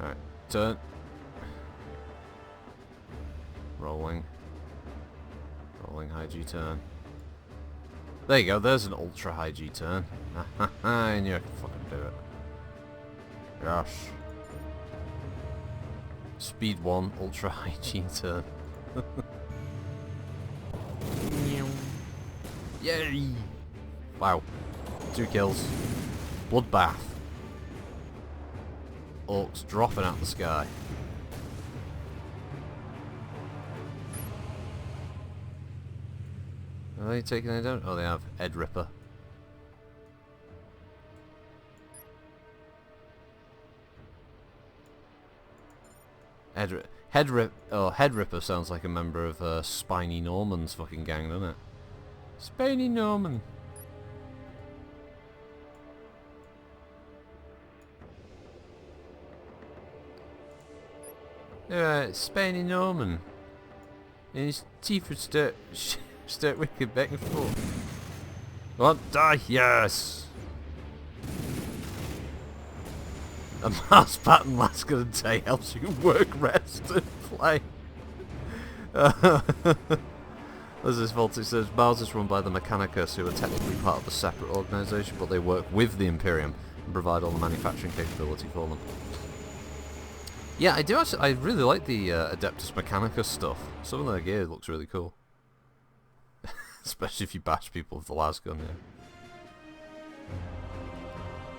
Alright, turn. Rolling. Rolling high G turn. There you go, there's an ultra high G turn. I knew I could fucking do it. Gosh. Speed 1, ultra high G turn. Yay! Wow. 2 kills. Bloodbath. Orcs dropping out the sky. Are they taking it down? Oh, they have. Head Ripper. Head Ripper sounds like a member of Spiny Norman's fucking gang, doesn't it? Spiny Norman. Yeah, it's Spiny Norman. And his teeth would start wicked back and forth. What? Die? Yes! A mouse pattern lasts good a day helps you work, rest, and play. There's this Voltage says Bowser's is run by the Mechanicus, who are technically part of a separate organisation, but they work with the Imperium and provide all the manufacturing capability for them. Yeah, I do actually. I really like the Adeptus Mechanicus stuff. Some of their gear looks really cool, especially if you bash people with the lasgun. Yeah.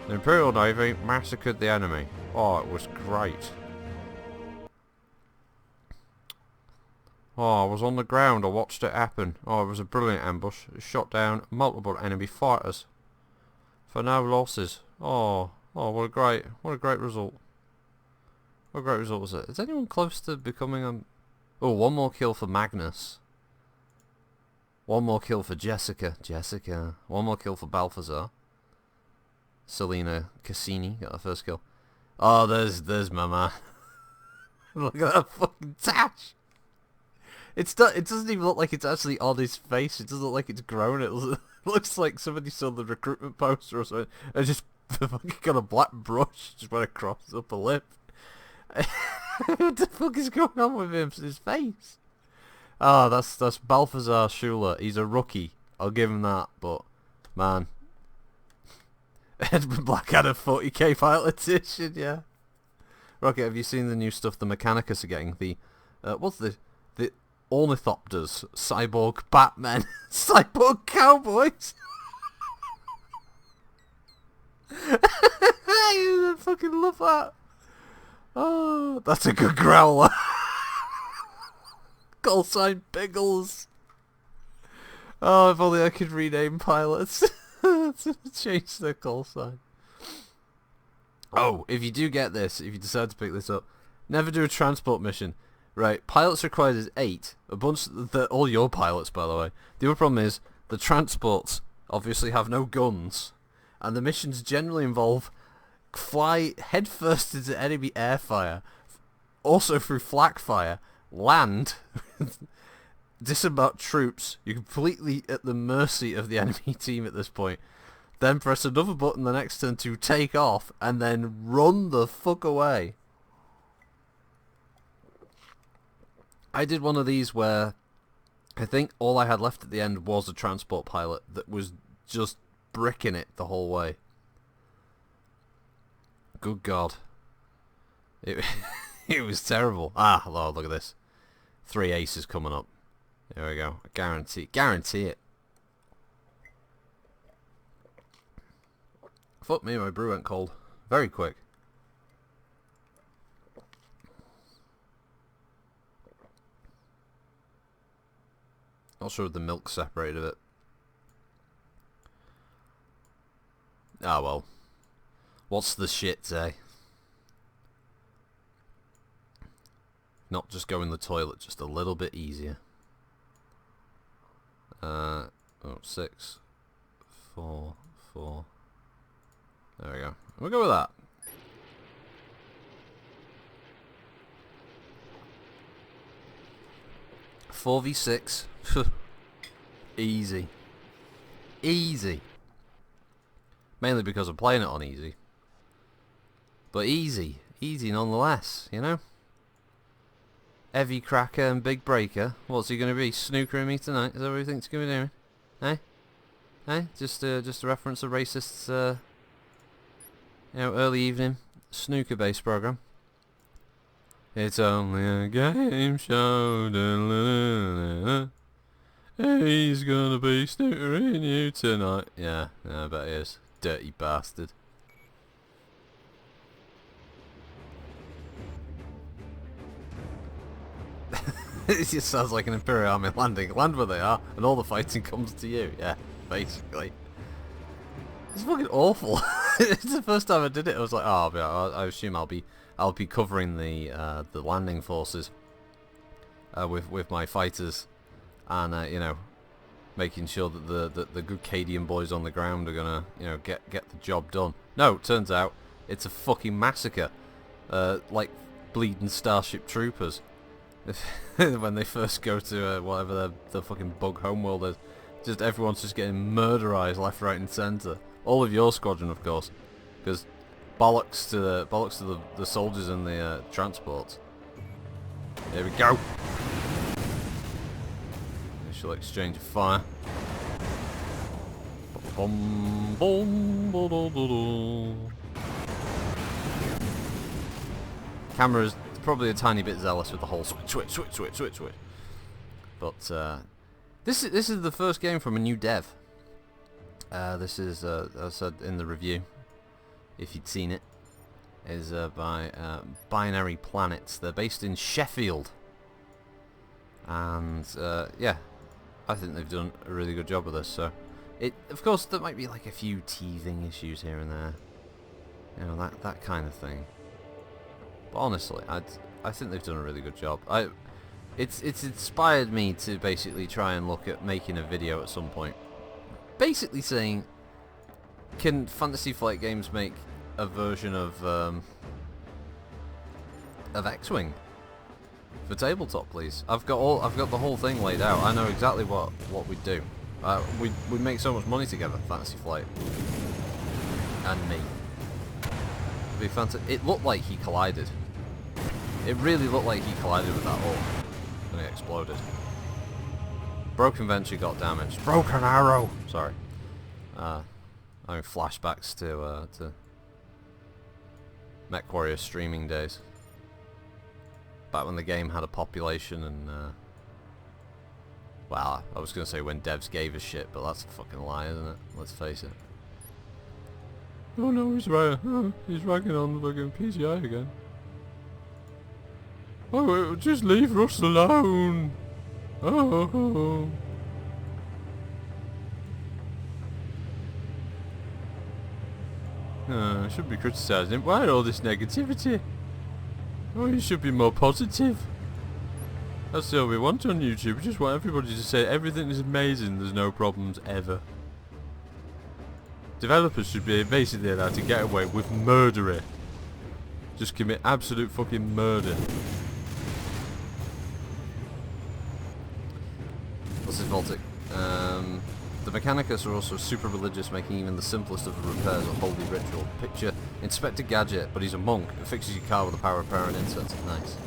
The Imperial Navy massacred the enemy. Oh, it was great. Oh, I was on the ground. I watched it happen. Oh, it was a brilliant ambush. It shot down multiple enemy fighters for no losses. Oh, what a great result. What a great result was it? Is anyone close to becoming a... Oh, one more kill for Magnus. One more kill for Jessica. One more kill for Balthazar. Selena Cassini got her first kill. Oh, there's my man. Look at that fucking tash. It doesn't even look like it's actually on his face. It doesn't look like it's grown. It looks like somebody saw the recruitment poster or something and just fucking got a black brush just went across his upper lip. What the fuck is going on with him? His face. Oh, that's Balthazar Schuler. He's a rookie. I'll give him that. But man, Edmund Blackadder 40k pilot edition. Yeah. Rocket, have you seen the new stuff the Mechanicus are getting? The what's the Ornithopters, Cyborg Batmen, Cyborg Cowboys. I fucking love that. Oh, that's a good growler. Call sign Piggles. Oh, if only I could rename pilots. Change their call sign. Oh, if you do get this, if you decide to pick this up, never do a transport mission. Right, pilots required is 8. A bunch, all your pilots, by the way. The other problem is, the transports obviously have no guns, and the missions generally involve fly headfirst into enemy air fire, also through flak fire, land, disembark troops. You're completely at the mercy of the enemy team at this point. Then press another button the next turn to take off, and then run the fuck away. I did one of these where I think all I had left at the end was a transport pilot that was just bricking it the whole way. Good God. It was terrible. Ah, Lord, look at this. 3 aces coming up. There we go. I guarantee it. Fuck me, my brew went cold. Very quick. Not sure if the milk separated it. Ah, well. What's the shit, eh? Not just go in the toilet, just a little bit easier. 6, 4, 4. There we go. We'll go with that. 4v6. Easy. Easy. Mainly because I'm playing it on easy. But easy. Easy nonetheless, you know? Heavy cracker and big breaker. What's he going to be? Snookering me tonight? Is that what he thinks he's going to be doing? Eh? Eh? Just a reference to racists, you know, early evening snooker-based program. It's only a game show. He's gonna be snookering you tonight. Yeah, I bet he is. Dirty bastard. It just sounds like an Imperial Army landing. Land where they are, and all the fighting comes to you. Yeah, basically. It's fucking awful. It's the first time I did it. I was like, oh, I assume I'll be covering the landing forces with my fighters, and you know, making sure that the good Cadian boys on the ground are gonna, you know, get the job done. No, turns out it's a fucking massacre, like bleeding Starship Troopers. When they first go to whatever the fucking bug homeworld is, just everyone's just getting murderized left, right, and centre. All of your squadron, of course, because bollocks to the soldiers in the transports. There we go. Initial exchange of fire. Boom, boom, boom, boom, boom. Camera's probably a tiny bit zealous with the whole switch. But this is the first game from a new dev. This is, as I said in the review, if you'd seen it, is by Binary Planets. They're based in Sheffield, and yeah, I think they've done a really good job with this. So, of course, there might be like a few teething issues here and there, you know, that kind of thing. But honestly, I think they've done a really good job. It's inspired me to basically try and look at making a video at some point. Basically saying, can Fantasy Flight Games make a version of X-Wing for tabletop, please? I've got the whole thing laid out. I know exactly what we'd do. We make so much money together, Fantasy Flight and me. It'd be fantastic. It looked like he collided. It really looked like he collided with that orc when it exploded. Broken Venture got damaged. Broken Arrow! Sorry. I mean, flashbacks to MechWarrior streaming days. Back when the game had a population and, well, I was going to say when devs gave a shit, but that's a fucking lie, isn't it? Let's face it. Oh no, he's right. Oh, he's ragging on the fucking PCI again. Oh, just leave Russ alone. Oh. I shouldn't be criticising him. Why all this negativity? Oh, you should be more positive. That's all we want on YouTube. We just want everybody to say everything is amazing, there's no problems ever. Developers should be basically allowed to get away with murder. Just commit absolute fucking murder. This is Voltic. The Mechanicus are also super religious, making even the simplest of the repairs a holy ritual. Picture Inspector Gadget, but he's a monk who fixes your car with the power of prayer and incense. Nice.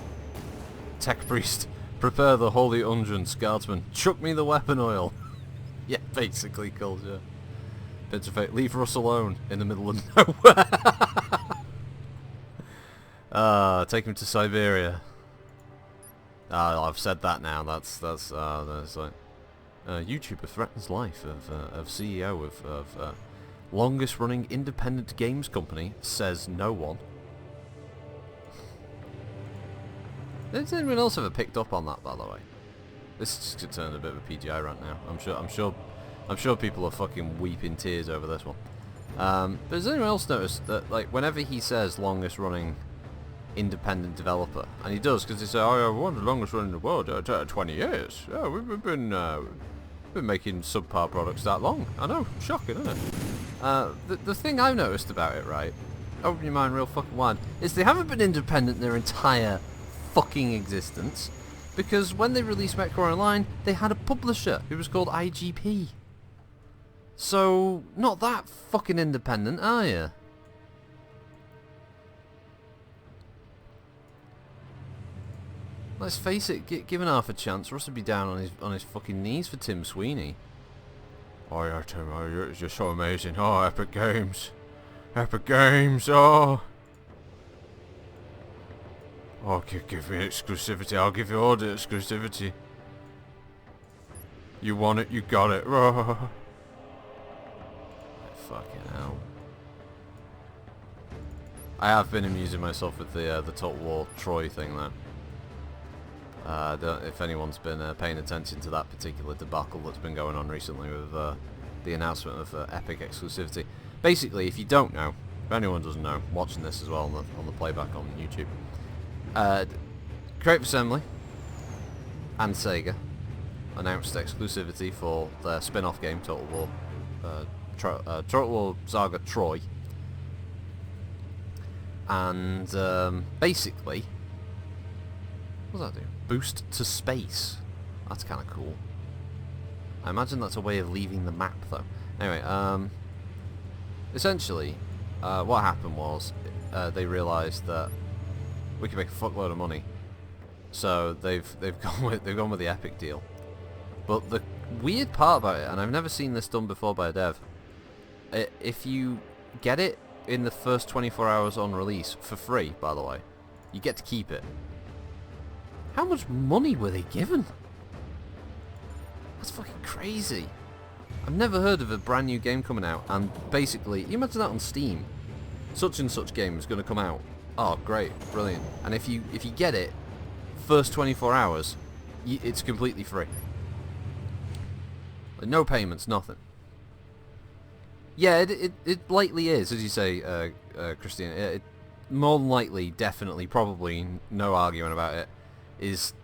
Tech Priest. Prepare the holy unguents, guardsman. Chuck me the weapon oil. Yeah, basically, culture. Bits of fate. Leave Russ alone in the middle of nowhere. Take him to Siberia. I've said that now. That's like YouTuber threatens life of CEO of longest running independent games company, says no one. Has anyone else ever picked up on that, by the way? This is just turned a bit of a PGI rant now. I'm sure people are fucking weeping tears over this one. But has anyone else noticed that, like, whenever he says longest running independent developer, and he does, because he says, oh yeah, we're the longest running in the world, 20 years. Yeah, we've been making subpar products that long. I know, shocking, isn't it? The thing I've noticed about it, right, open your mind real fucking wide, is they haven't been independent their entire fucking existence. Because when they released MechWarrior Online, they had a publisher who was called IGP. So, not that fucking independent, are you? Let's face it, given half a chance, Russ would be down on his fucking knees for Tim Sweeney. Oh yeah, Tim, oh, you're just so amazing. Oh, Epic Games. Epic Games, oh. Oh, give me exclusivity. I'll give you all the exclusivity. You want it, you got it. Oh. Fucking hell. I have been amusing myself with the Total War Troy thing though. If anyone's been paying attention to that particular debacle that's been going on recently with the announcement of Epic exclusivity. Basically, if you don't know, if anyone doesn't know, watching this as well on the playback on YouTube, Creative Assembly and Sega announced exclusivity for their spin-off game Total War Saga Troy, and basically, what does that do? Boost to space. That's kind of cool. I imagine that's a way of leaving the map though. Anyway, essentially, what happened was they realised that we can make a fuckload of money, so they've gone with the Epic deal. But the weird part about it, and I've never seen this done before by a dev, if you get it in the first 24 hours on release for free, by the way, you get to keep it. How much money were they given? That's fucking crazy. I've never heard of a brand new game coming out and basically, you imagine that on Steam. Such and such game is going to come out. Oh, great, brilliant. And if you get it, first 24 hours, it's completely free. Like, no payments, nothing. Yeah, it likely is, as you say, Christina. It more than likely, definitely, probably, no arguing about it, is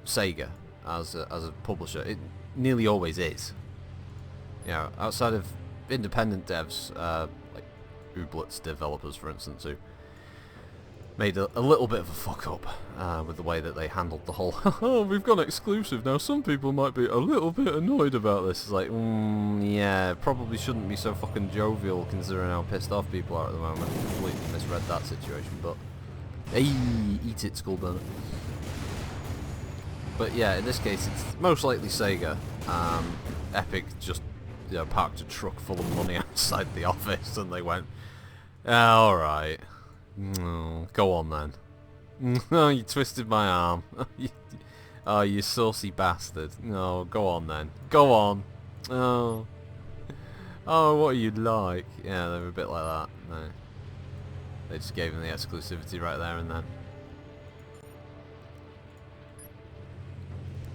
Sega as a publisher. It nearly always is. You know, outside of independent devs, like Ooblets developers, for instance, who made a little bit of a fuck up with the way that they handled the whole oh, we've gone exclusive now, some people might be a little bit annoyed about this. It's like, yeah, probably shouldn't be so fucking jovial considering how pissed off people are at the moment. Completely misread that situation, but hey, eat it, school burner. But yeah, in this case it's most likely Sega. Epic just, you know, parked a truck full of money outside the office and they went, alright. Go on then. Oh, you twisted my arm. Oh, you saucy bastard. No, go on then. Go on. Oh. Oh, what are you like? Yeah, they were a bit like that. No. They just gave him the exclusivity right there and then.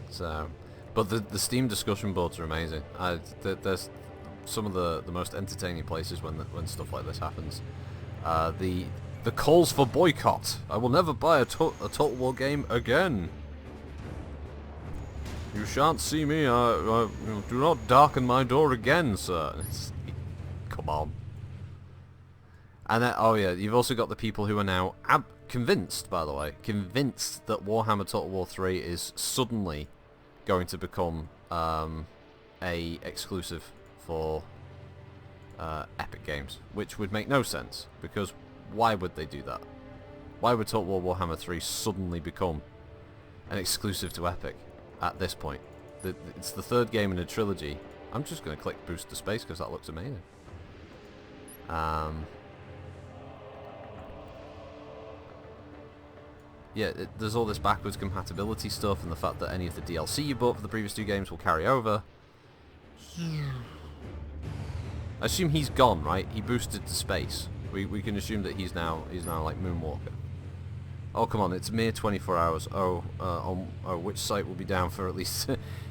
So, but the Steam discussion boards are amazing. There's some of the most entertaining places when stuff like this happens. The calls for boycott. I will never buy a Total War game again. You shan't see me. Do not darken my door again, sir. Come on. And then, oh yeah, you've also got the people who are now convinced, by the way, convinced that Warhammer Total War 3 is suddenly going to become a exclusive for Epic Games, which would make no sense, because why would they do that? Why would Total War Warhammer 3 suddenly become an exclusive to Epic at this point? It's the third game in a trilogy. I'm just going to click Boost to Space because that looks amazing. Yeah, there's all this backwards compatibility stuff and the fact that any of the DLC you bought for the previous two games will carry over. I assume he's gone, right? He boosted to space. We can assume that he's now like Moonwalker. Oh, come on, it's mere 24 hours. On which site will be down for at least...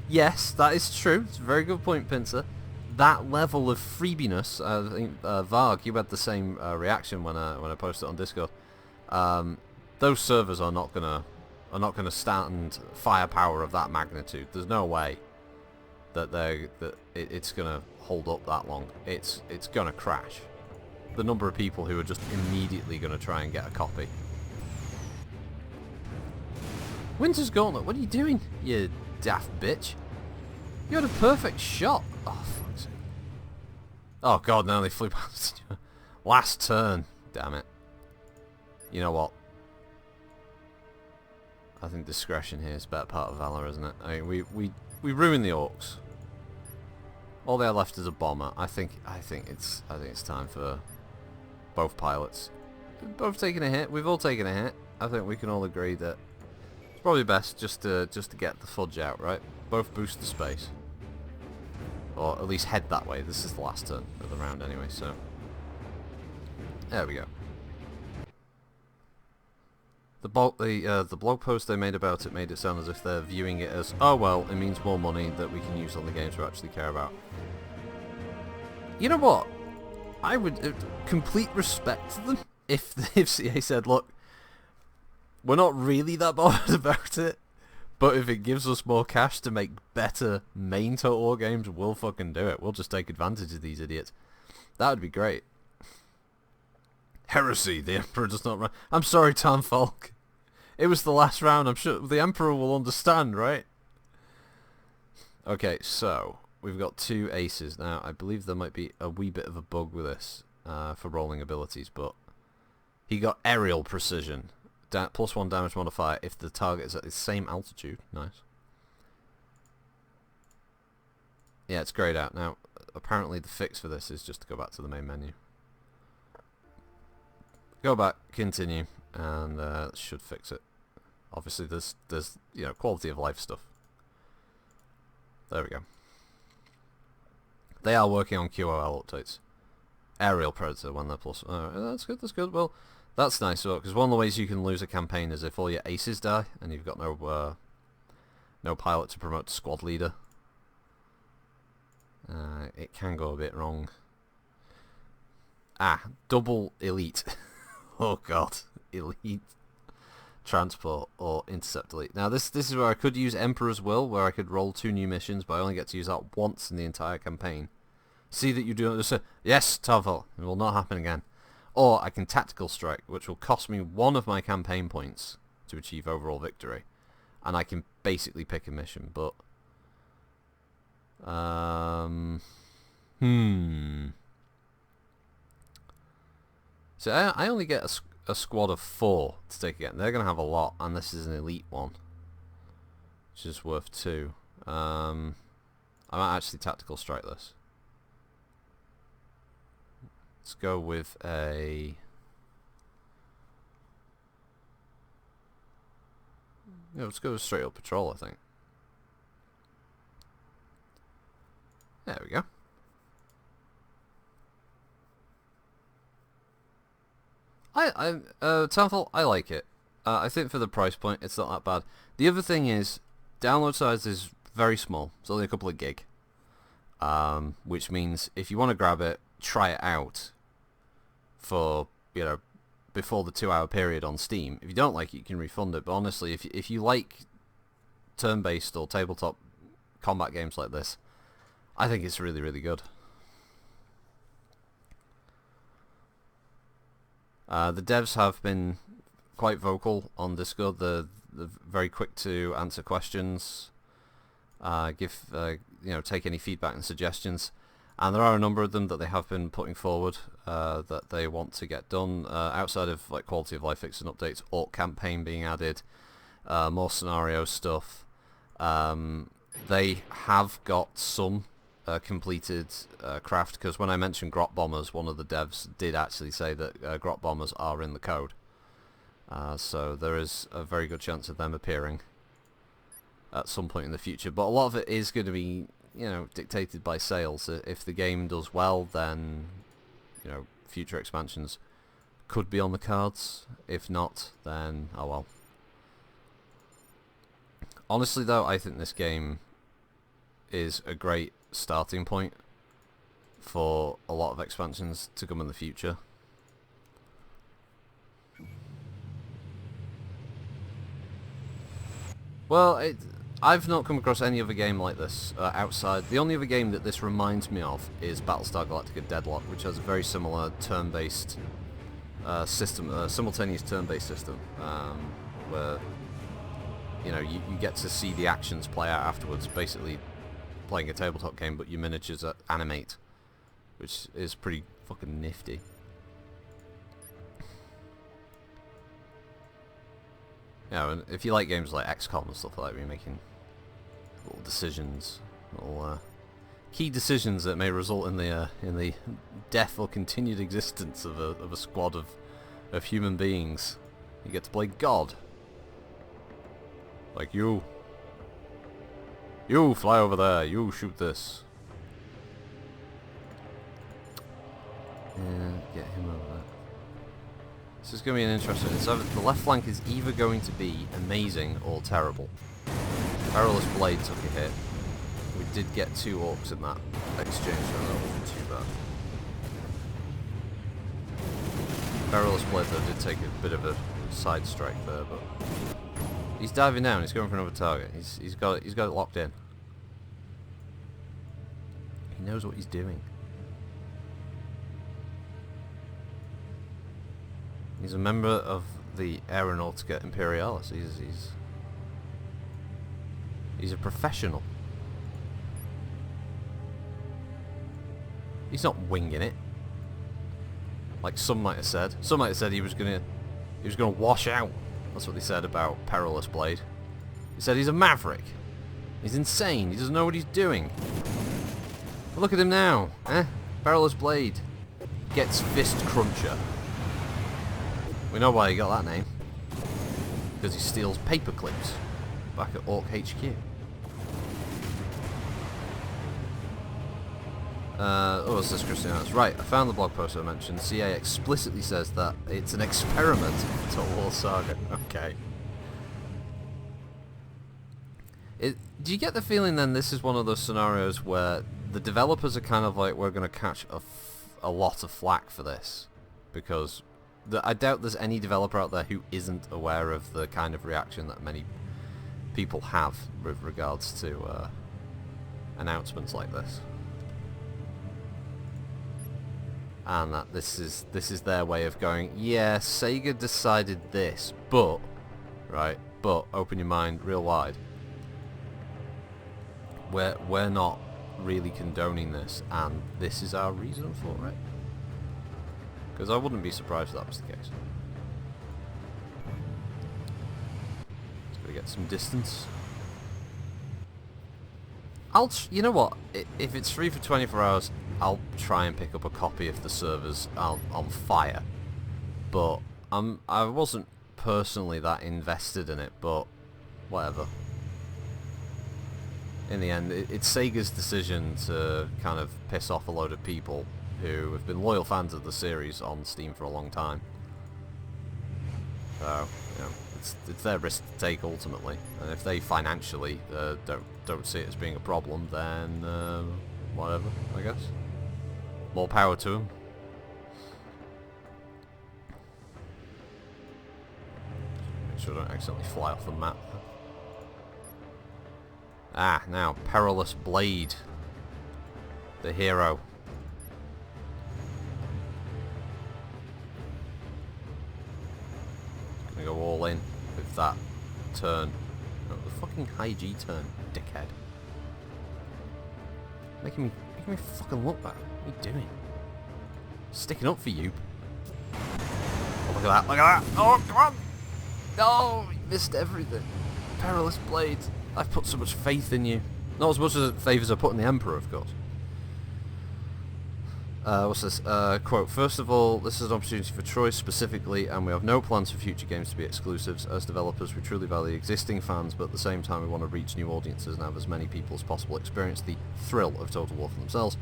Yes, that is true. It's a very good point, Pincer. That level of freebiness, I think, Varg, you had the same reaction when I posted it on Discord. Those servers are not gonna stand firepower of that magnitude. There's no way that it's gonna hold up that long. It's gonna crash. The number of people who are just immediately gonna try and get a copy. Winter's Gauntlet, what are you doing, you daft bitch? You had a perfect shot. Oh, fuck's sake. Oh god, no, they flew past you. Last turn. Damn it. You know what? I think discretion here is better part of valor, isn't it? I mean, we ruined the orcs. All they had left is a bomber. I think it's time for both pilots. Both taking a hit. We've all taken a hit. I think we can all agree that it's probably best just to get the fudge out, right? Both boost the space, or at least head that way. This is the last turn of the round anyway, so there we go. The blog post they made about it made it sound as if they're viewing it as, oh well, it means more money that we can use on the games we actually care about. You know what? I would complete respect to them if CA said, look, we're not really that bothered about it, but if it gives us more cash to make better main Total War games, we'll fucking do it. We'll just take advantage of these idiots. That would be great. Heresy, the Emperor does not run. I'm sorry, Tom Falk. It was the last round. I'm sure the Emperor will understand, right? Okay, so we've got 2 aces. Now, I believe there might be a wee bit of a bug with this for rolling abilities, but he got aerial precision. +1 damage modifier if the target is at the same altitude. Nice. Yeah, it's grayed out. Now, apparently the fix for this is just to go back to the main menu. Go back, continue, and should fix it. Obviously, there's you know, quality of life stuff. There we go. They are working on QOL updates. Aerial Predator when they're plus. That's good. That's good. Well, that's nice because one of the ways you can lose a campaign is if all your aces die and you've got no pilot to promote to squad leader. It can go a bit wrong. Double elite. Oh god, elite transport or intercept elite. Now this is where I could use Emperor's Will, where I could roll 2 new missions, but I only get to use that once in the entire campaign. See that you do it. Yes, Tavel, it will not happen again. Or I can Tactical Strike, which will cost me 1 of my campaign points to achieve overall victory, and I can basically pick a mission. But So I only get a squad of 4 to take again. They're going to have a lot, and this is an elite one, which is worth 2. I might actually Tactical Strike this. Let's go with a... Yeah, let's go with straight up patrol, I think. There we go. Townfall, I like it. I think for the price point, it's not that bad. The other thing is, download size is very small. It's only a couple of gig. Which means if you want to grab it, try it out for, you know, before the 2-hour period on Steam. If you don't like it, you can refund it. But honestly, if you like turn-based or tabletop combat games like this, I think it's really, really good. The devs have been quite vocal on Discord. They're very quick to answer questions, take any feedback and suggestions. And there are a number of them that they have been putting forward that they want to get done outside of like quality of life fix and updates, Orc campaign being added, more scenario stuff. They have got some completed craft, because when I mentioned grot bombers, one of the devs did actually say that grot bombers are in the code. So there is a very good chance of them appearing at some point in the future. But a lot of it is going to be, you know, dictated by sales. If the game does well, then, you know, future expansions could be on the cards. If not, then oh well. Honestly though, I think this game is a great starting point for a lot of expansions to come in the future. Well, I've not come across any other game like this outside. The only other game that this reminds me of is Battlestar Galactica Deadlock, which has a very similar turn-based system, simultaneous turn-based system, where you know, you get to see the actions play out afterwards, basically playing a tabletop game, but your miniatures animate, which is pretty fucking nifty. You know, and if you like games like XCOM and stuff like that, where you're making little decisions, little key decisions that may result in the death or continued existence of a squad of human beings, you get to play God. Like you fly over there, you shoot this. And get him over there. This is going to be an interesting... So the left flank is either going to be amazing or terrible. Perilous Blade took a hit. We did get 2 orcs in that exchange, so that wasn't too bad. Perilous Blade though did take a bit of a side strike there, but he's diving down. He's going for another target. He's got it locked in. He knows what he's doing. He's a member of the Aeronautica Imperialis. He's a professional. He's not winging it, like some might have said. Some might have said he was gonna wash out. That's what they said about Perilous Blade. He said he's a maverick. He's insane. He doesn't know what he's doing. But look at him now, eh? Perilous Blade gets Fist Cruncher. We know why he got that name. Because he steals paper clips back at Orc HQ. What's this, Christianus? Right, I found the blog post I mentioned. CA explicitly says that it's an experiment to Total War Saga. Okay. Do you get the feeling then this is one of those scenarios where the developers are kind of like, we're going to catch a lot of flack for this? Because I doubt there's any developer out there who isn't aware of the kind of reaction that many people have with regards to announcements like this. And that this is their way of going, yeah, Sega decided this, but, right, but open your mind real wide. We're not really condoning this, and this is our reason for it. Because I wouldn't be surprised if that was the case. Just gotta get some distance. You know what? If it's free for 24 hours, I'll try and pick up a copy if the server's on fire. But I wasn't personally that invested in it, but whatever. In the end, it's Sega's decision to kind of piss off a load of people who have been loyal fans of the series on Steam for a long time. So, you know, it's their risk to take ultimately, and if they financially don't see it as being a problem, then whatever, I guess. More power to them. Make sure I don't accidentally fly off the map. Ah, now Perilous Blade, the hero. Gonna go all in with that turn. Oh, the fucking high G turn, dickhead. Make me fucking look back. What are you doing? Sticking up for you. Oh, look at that, look at that! Oh, come on! No, you missed everything. Perilous Blade. I've put so much faith in you. Not as much faith as I put in the Emperor, of course. What's this? Quote, first of all, this is an opportunity for Troy specifically, and we have no plans for future games to be exclusives. As developers, we truly value existing fans, but at the same time we want to reach new audiences and have as many people as possible experience the thrill of Total War for themselves.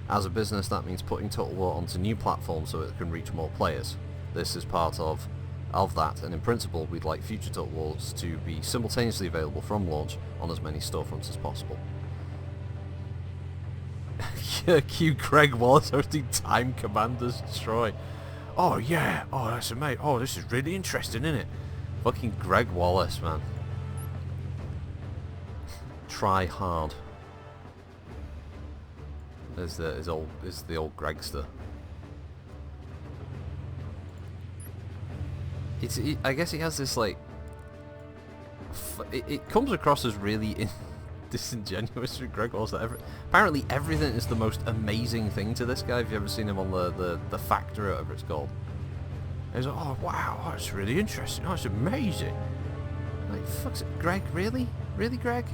As a business, that means putting Total War onto new platforms so it can reach more players. This is part of that, and in principle, we'd like future Total Wars to be simultaneously available from launch on as many storefronts as possible. Cue Greg Wallace hosting Time Commanders Troy. Oh yeah, oh that's amazing. Oh, this is really interesting, isn't it? Fucking Greg Wallace, man. Try hard. There's the old Gregster. I guess he has this like it comes across as really disingenuous with Greg Walls. Apparently everything is the most amazing thing to this guy. If you've ever seen him on the Factory or whatever it's called. He's like, oh wow, that's really interesting. Oh, that's amazing. Like, fuck's it, Greg? Really? Really, Greg?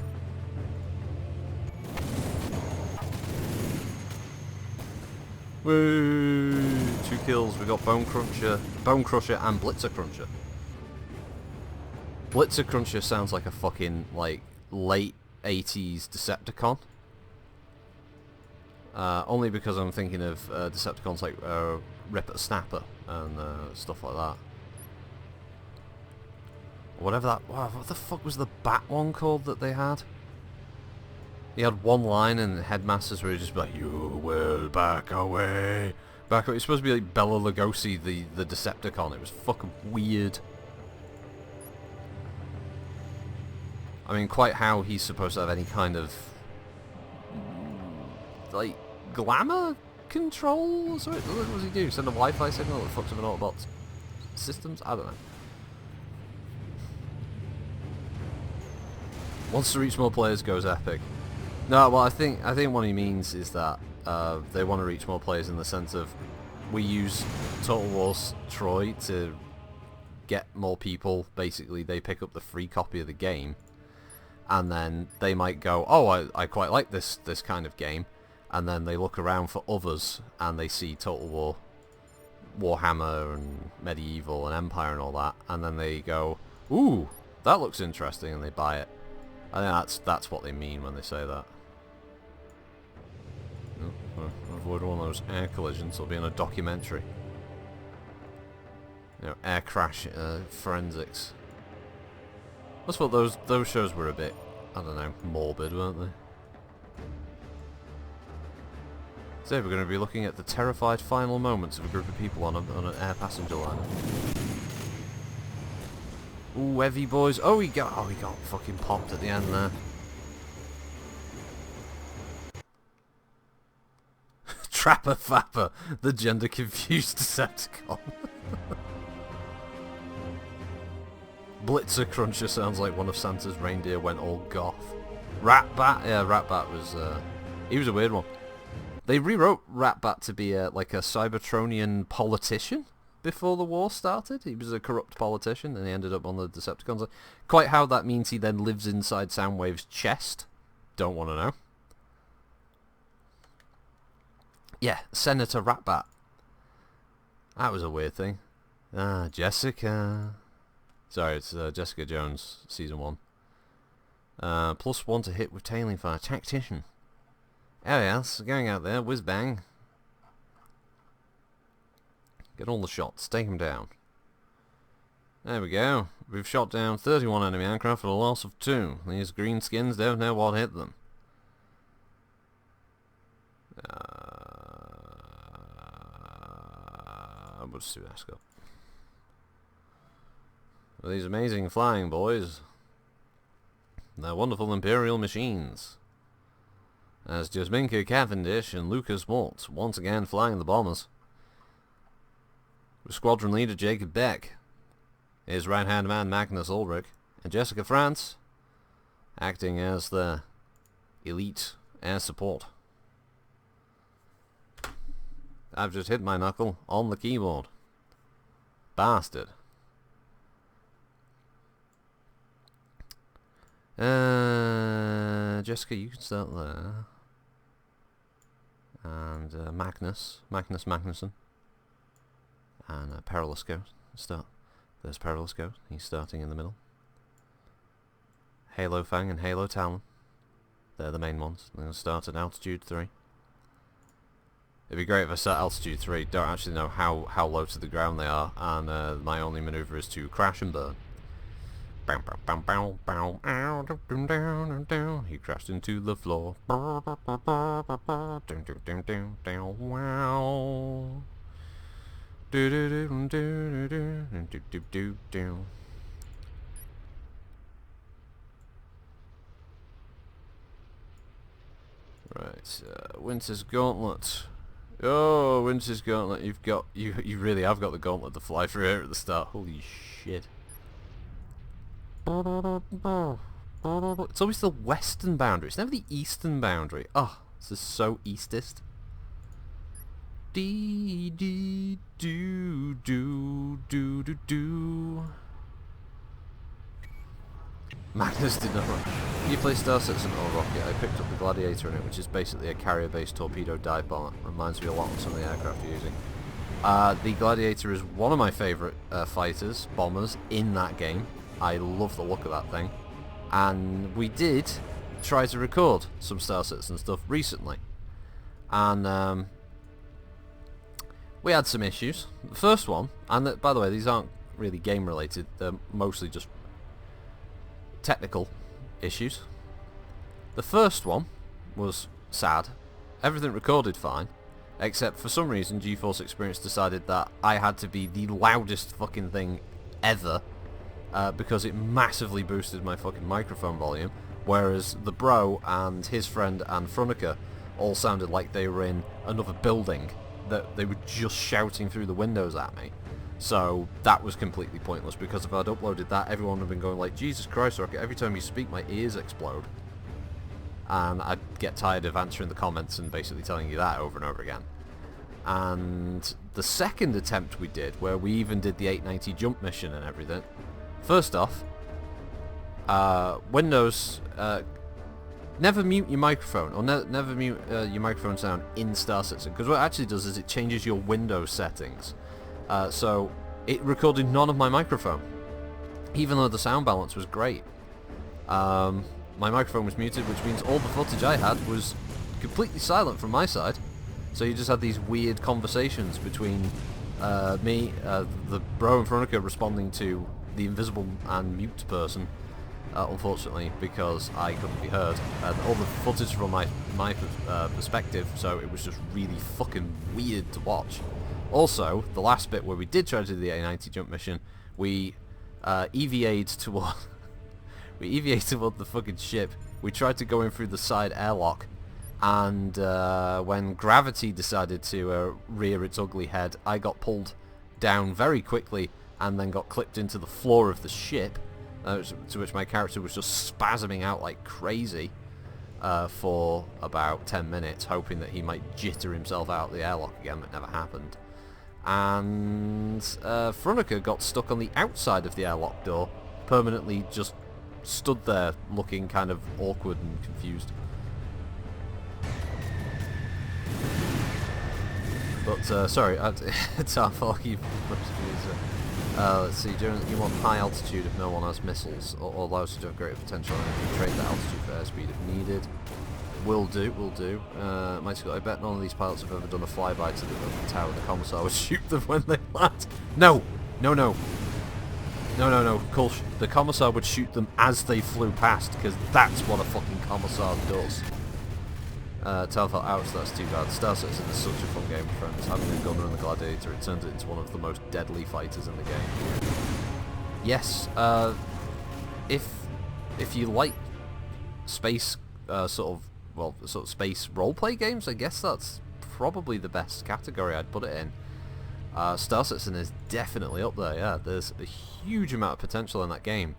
Woo! 2 kills. We got Bone Crusher and Blitzer Cruncher. Blitzer Cruncher sounds like a fucking like late 80s Decepticon. Only because I'm thinking of Decepticons like Ripper Snapper and stuff like that. Whatever that... Wow, what the fuck was the bat one called that they had? He had one line in Headmasters where he just be like, you will back away. Back away. It's supposed to be like Bela Lugosi, the Decepticon. It was fucking weird. I mean, quite how he's supposed to have any kind of... like, glamour control? So what does he do? Send a Wi-Fi signal that fucks up an Autobot's systems? I don't know. Wants to reach more players, goes epic. No, well, I think what he means is that they want to reach more players in the sense of we use Total War's Troy to get more people. Basically, they pick up the free copy of the game, and then they might go, oh, I quite like this kind of game, and then they look around for others, and they see Total War, Warhammer, and Medieval, and Empire, and all that, and then they go, ooh, that looks interesting, and they buy it. I think that's what they mean when they say that. Avoid one of those air collisions. It'll be in a documentary. You know, air crash forensics. I just thought those shows were a bit, I don't know, morbid, weren't they? Today we're going to be looking at the terrified final moments of a group of people on an air passenger liner. Ooh, heavy boys. Oh, he got fucking popped at the end there. Trapper Fapper, the gender confused Decepticon. Blitzer Cruncher sounds like one of Santa's reindeer went all goth. Ratbat, yeah, Ratbat was he was a weird one. They rewrote Ratbat to be like a Cybertronian politician. Before the war started, he was a corrupt politician, and he ended up on the Decepticons. Quite how that means he then lives inside Soundwave's chest, don't want to know. Yeah, Senator Ratbat. That was a weird thing. Ah, Jessica. Sorry, it's Jessica Jones, Season 1. +1 to hit with tailing fire. Tactician. Oh yes, going out there, whiz bang. Get all the shots. Take them down. There we go. We've shot down 31 enemy aircraft for a loss of 2. These greenskins don't know what hit them. What's the next go? Well, these amazing flying boys. They're wonderful Imperial machines. As Jasminka Cavendish and Lucas Waltz once again flying the bombers. With squadron leader Jacob Beck, his right-hand man Magnus Ulrich, and Jessica France acting as the elite air support. I've just hit my knuckle on the keyboard. Bastard. Jessica, you can start there. And Magnus Magnuson. And Perilous Ghost. Start. There's Perilous Ghost. He's starting in the middle. Halo Fang and Halo Talon. They're the main ones. They're going to start at altitude 3. It'd be great if I start altitude 3. Don't actually know how low to the ground they are. And my only maneuver is to crash and burn. He crashed into the floor. Right, Winter's Gauntlet. Oh, Winter's Gauntlet. You really have got the gauntlet to fly through here at the start. Holy shit. It's always the western boundary. It's never the eastern boundary. Oh, this is so eastist. Dee dee do do do do do. Magnus did not run. You play Star Citizen or Rocket, I picked up the Gladiator in it, which is basically a carrier-based torpedo dive bomber. Reminds me a lot of some of the aircraft you're using. The Gladiator is one of my favourite fighters, bombers, in that game. I love the look of that thing. And we did try to record some Star Citizen stuff recently. And we had some issues. The first one, and by the way, these aren't really game related, they're mostly just technical issues. The first one was sad. Everything recorded fine, except for some reason GeForce Experience decided that I had to be the loudest fucking thing ever, because it massively boosted my fucking microphone volume, whereas the bro and his friend Aeronautica all sounded like they were in another building, that they were just shouting through the windows at me. So that was completely pointless, because if I'd uploaded that, everyone would have been going like, Jesus Christ, Rocket, every time you speak my ears explode. And I'd get tired of answering the comments and basically telling you that over and over again. And the second attempt we did, where we even did the 890 jump mission and everything, first off, Windows, never mute your microphone, or never mute your microphone sound in Star Citizen, because what it actually does is it changes your Windows settings. So it recorded none of my microphone, even though the sound balance was great. My microphone was muted, which means all the footage I had was completely silent from my side. So you just had these weird conversations between me, the bro and Veronica responding to the invisible and mute person, unfortunately, because I couldn't be heard. All the footage from my perspective, so it was just really fucking weird to watch. Also, the last bit where we did try to do the A90 jump mission, we EVA'd toward the fucking ship. We tried to go in through the side airlock, and when gravity decided to rear its ugly head, I got pulled down very quickly and then got clipped into the floor of the ship, to which my character was just spasming out like crazy for about 10 minutes, hoping that he might jitter himself out of the airlock again, but never happened. And Veronica got stuck on the outside of the airlock door, permanently just stood there looking kind of awkward and confused. But sorry, it's our fault. Let's see, you want high altitude if no one has missiles, or allows you to have greater potential and trade that altitude for airspeed if needed. Will do. I bet none of these pilots have ever done a flyby to the tower. The commissar would shoot them when they land. No. Cool. The commissar would shoot them as they flew past, because that's what a fucking commissar does. Telfel, ouch, that's too bad. Star Citizen is such a fun game, friends. Having a gunner and the Gladiator, it turns it into one of the most deadly fighters in the game. Yes, if you like space sort of space roleplay games, I guess that's probably the best category I'd put it in. Star Citizen is definitely up there, yeah. There's a huge amount of potential in that game.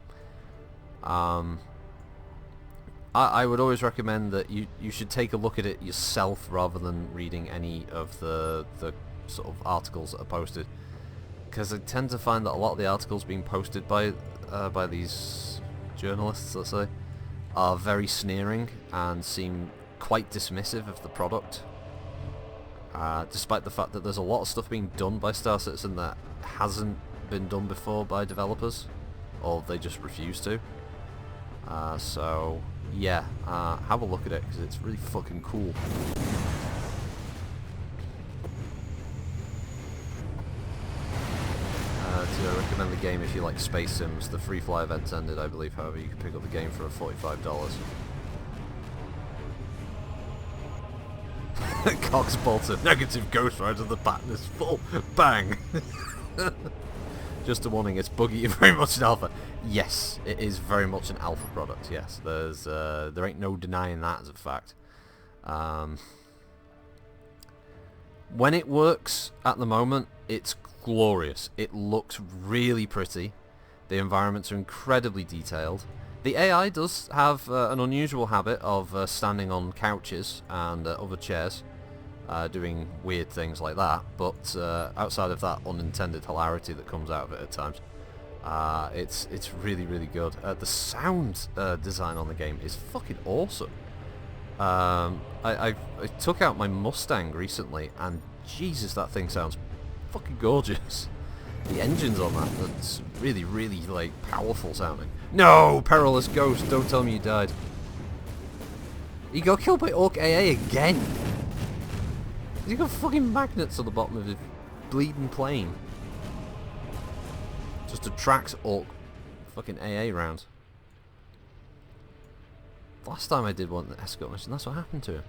I would always recommend that you should take a look at it yourself rather than reading any of the sort of articles that are posted, because I tend to find that a lot of the articles being posted by these journalists, let's say, are very sneering and seem quite dismissive of the product, despite the fact that there's a lot of stuff being done by Star Citizen that hasn't been done before by developers, or they just refuse to. So yeah, have a look at it, because it's really fucking cool. To recommend the game if you like space sims. The free fly event's ended, I believe. However, you can pick up the game for $45. Cox Bolter, negative Ghost Rider, the pattern is full. Bang! Just a warning, it's buggy and very much an alpha. Yes, it is very much an alpha product, yes. There ain't no denying that as a fact. When it works at the moment, it's glorious. It looks really pretty. The environments are incredibly detailed. The AI does have an unusual habit of standing on couches and other chairs, doing weird things like that, but outside of that unintended hilarity that comes out of it at times, it's really, really good. The sound design on the game is fucking awesome. I took out my Mustang recently, and Jesus, that thing sounds fucking gorgeous. The engines on that's really, really, like, powerful sounding. No! Perilous ghost, don't tell me you died. He got killed by Orc AA again! He got fucking magnets on the bottom of his bleeding plane. Just attracts Orc fucking AA round. Last time I did one the escort mission, that's what happened to him.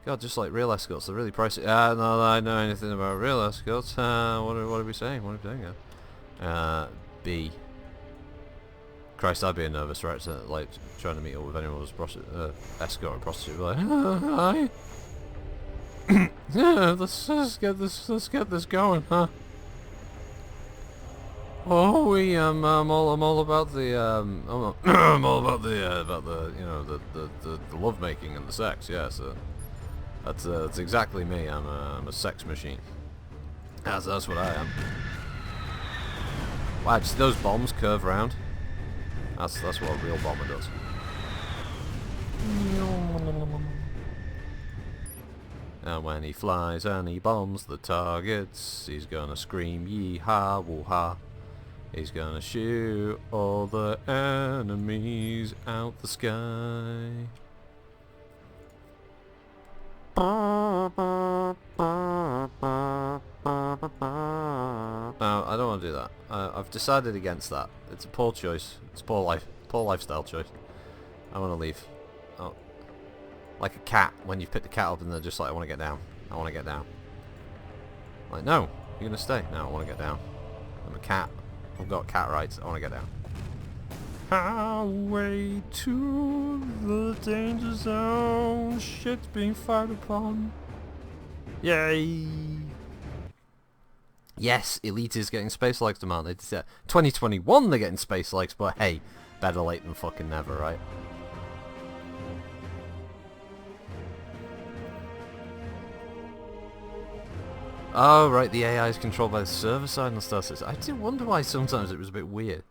God, just like real escorts, they're really pricey. No, I know anything about real escorts. What are we saying? What are we doing? B. Christ, I'd be a nervous wreck to, like, trying to meet up with anyone who's escort or prostitute. Like, hi. Yeah, let's get this going, huh? Oh, I'm all about the I'm all about the you know the love making and the sex. Yeah, so that's exactly me. I'm a sex machine. That's what I am. Wow, just those bombs curve round. That's what a real bomber does. And when he flies and he bombs the targets, he's gonna scream yee-ha, woo-ha. He's gonna shoot all the enemies out the sky. No, I don't want to do that. I've decided against that. It's a poor choice. It's a poor lifestyle choice. I want to leave. Oh, like a cat when you pick the cat up and they're just like, I want to get down. I want to get down. Like, no, you're gonna stay. No, I want to get down. I'm a cat. I've got cat rights. I want to get down. Highway to the danger zone. Shit's being fired upon. Yay! Yes, Elite is getting space likes demand. It's 2021 they're getting space likes, but hey, better late than fucking never, right? Oh, right, the AI is controlled by the server side and stuff. I did wonder why sometimes it was a bit weird.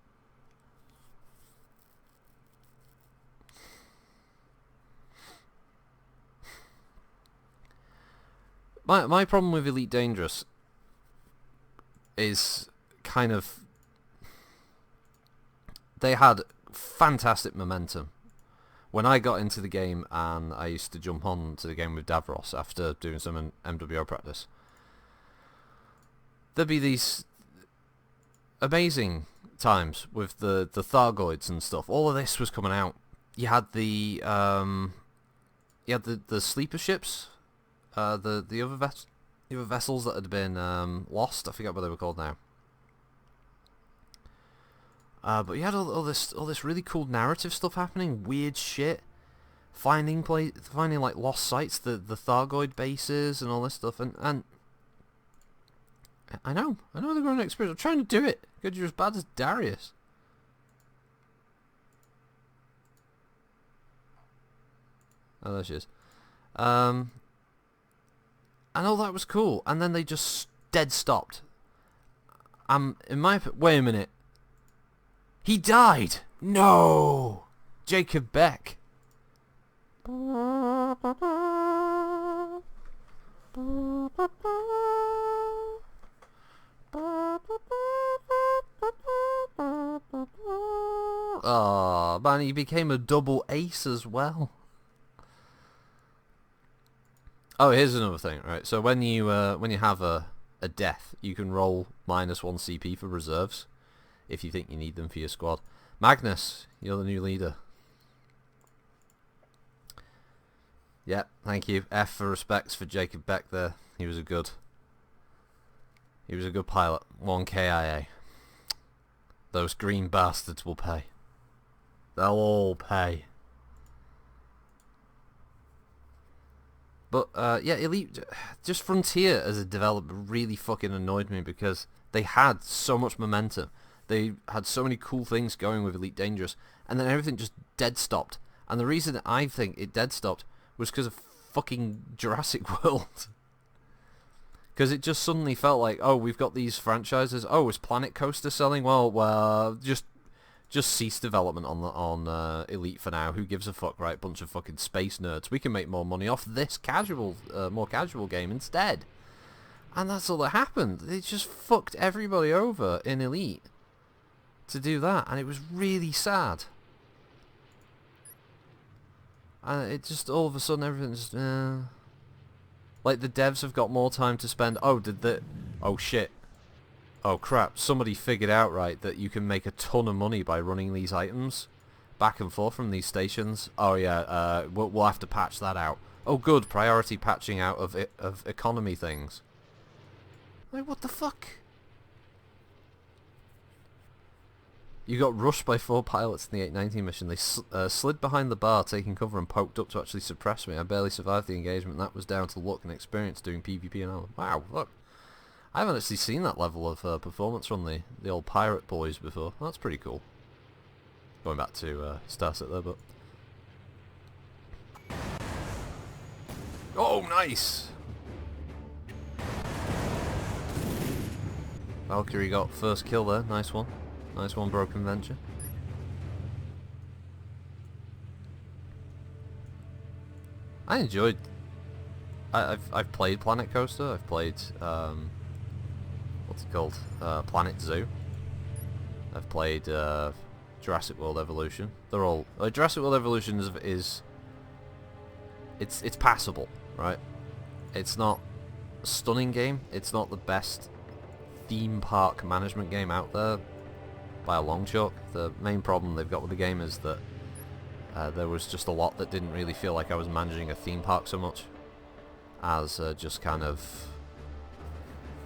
My problem with Elite Dangerous is kind of... They had fantastic momentum. When I got into the game and I used to jump on to the game with Davros after doing some MWO practice, there'd be these amazing times with the Thargoids and stuff. All of this was coming out. You had the sleeper ships, the other vessels that had been lost. I forget what they were called now. But you had all this really cool narrative stuff happening, weird shit, finding like lost sites, the Thargoid bases and all this stuff, and I know they're going to experience. I'm trying to do it. Good, you're as bad as Darius. Oh, there she is. And all that was cool, and then they just dead stopped. Wait a minute. He died! No! Jacob Beck. Oh, man, he became a double ace as well. Oh, here's another thing, right? So when you have a death, you can roll -1 CP for reserves if you think you need them for your squad. Magnus, you're the new leader. Yep, thank you. F for respects for Jacob Beck there. He was a good pilot. 1 KIA. Those green bastards will pay. They'll all pay. But yeah, Elite, just Frontier as a developer really fucking annoyed me because they had so much momentum. They had so many cool things going with Elite Dangerous, and then everything just dead stopped. And the reason I think it dead stopped was because of fucking Jurassic World. Because it just suddenly felt like, oh, we've got these franchises. Oh, is Planet Coaster selling? Well, just cease development on Elite for now. Who gives a fuck, right? Bunch of fucking space nerds. We can make more money off this more casual game instead. And that's all that happened. They just fucked everybody over in Elite to do that, and it was really sad. And it just all of a sudden everything's like the devs have got more time to spend. Oh shit. Oh crap, somebody figured out, right, that you can make a ton of money by running these items back and forth from these stations. Oh yeah, we'll have to patch that out. Oh good, priority patching out of economy things. Like, what the fuck? You got rushed by 4 pilots in the 819 mission. They slid behind the bar, taking cover, and poked up to actually suppress me. I barely survived the engagement. That was down to luck and experience doing PvP and all. Wow, look. I haven't actually seen that level of performance from the old pirate boys before. That's pretty cool. Going back to Starset there, but... Oh, nice! Valkyrie got first kill there. Nice one. Nice one, Broken Venture. I enjoyed... I've played Planet Coaster. I've played... what's it called? Planet Zoo. I've played Jurassic World Evolution. They're all... Jurassic World Evolution is it's passable, right? It's not a stunning game. It's not the best theme park management game out there by a long chalk. The main problem they've got with the game is that there was just a lot that didn't really feel like I was managing a theme park so much as just kind of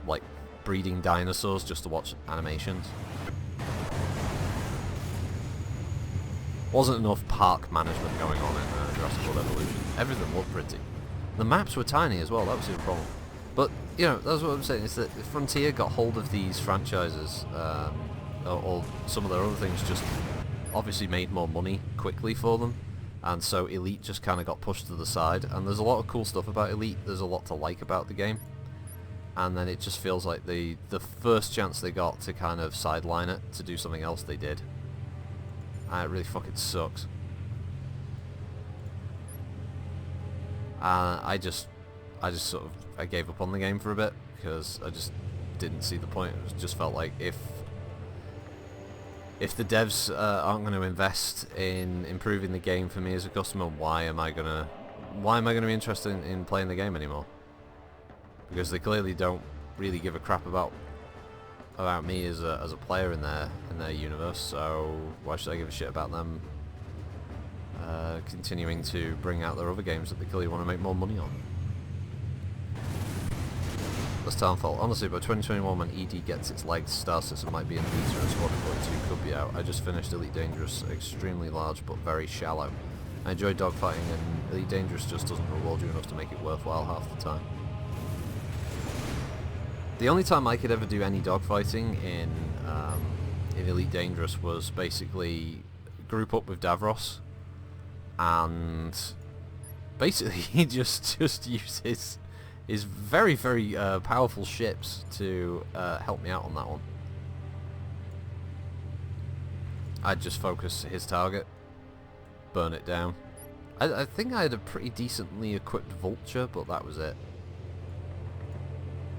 like breeding dinosaurs just to watch animations. Wasn't enough park management going on in Jurassic World Evolution. Everything looked pretty. The maps were tiny as well, that was the problem. But, you know, that's what I'm saying, is that Frontier got hold of these franchises, or some of their other things just obviously made more money quickly for them, and so Elite just kind of got pushed to the side, and there's a lot of cool stuff about Elite, there's a lot to like about the game, and then it just feels like the first chance they got to kind of sideline it, to do something else, they did. And it really fucking sucks. I just sort of, I gave up on the game for a bit, because I just didn't see the point. It just felt like if the devs aren't going to invest in improving the game for me as a customer, why am I gonna be interested in playing the game anymore? Because they clearly don't really give a crap about me as a player in their universe. So why should I give a shit about them continuing to bring out their other games that they clearly want to make more money on? That's Townfall. Honestly, by 2021, when ED gets its legs, Star System might be in beta and Squad 42 could be out. I just finished Elite Dangerous, extremely large but very shallow. I enjoy dogfighting, and Elite Dangerous just doesn't reward you enough to make it worthwhile half the time. The only time I could ever do any dogfighting in Elite Dangerous was basically group up with Davros, and basically he just use his very, very powerful ships to help me out on that one. I'd just focus his target, burn it down. I think I had a pretty decently equipped Vulture, but that was it.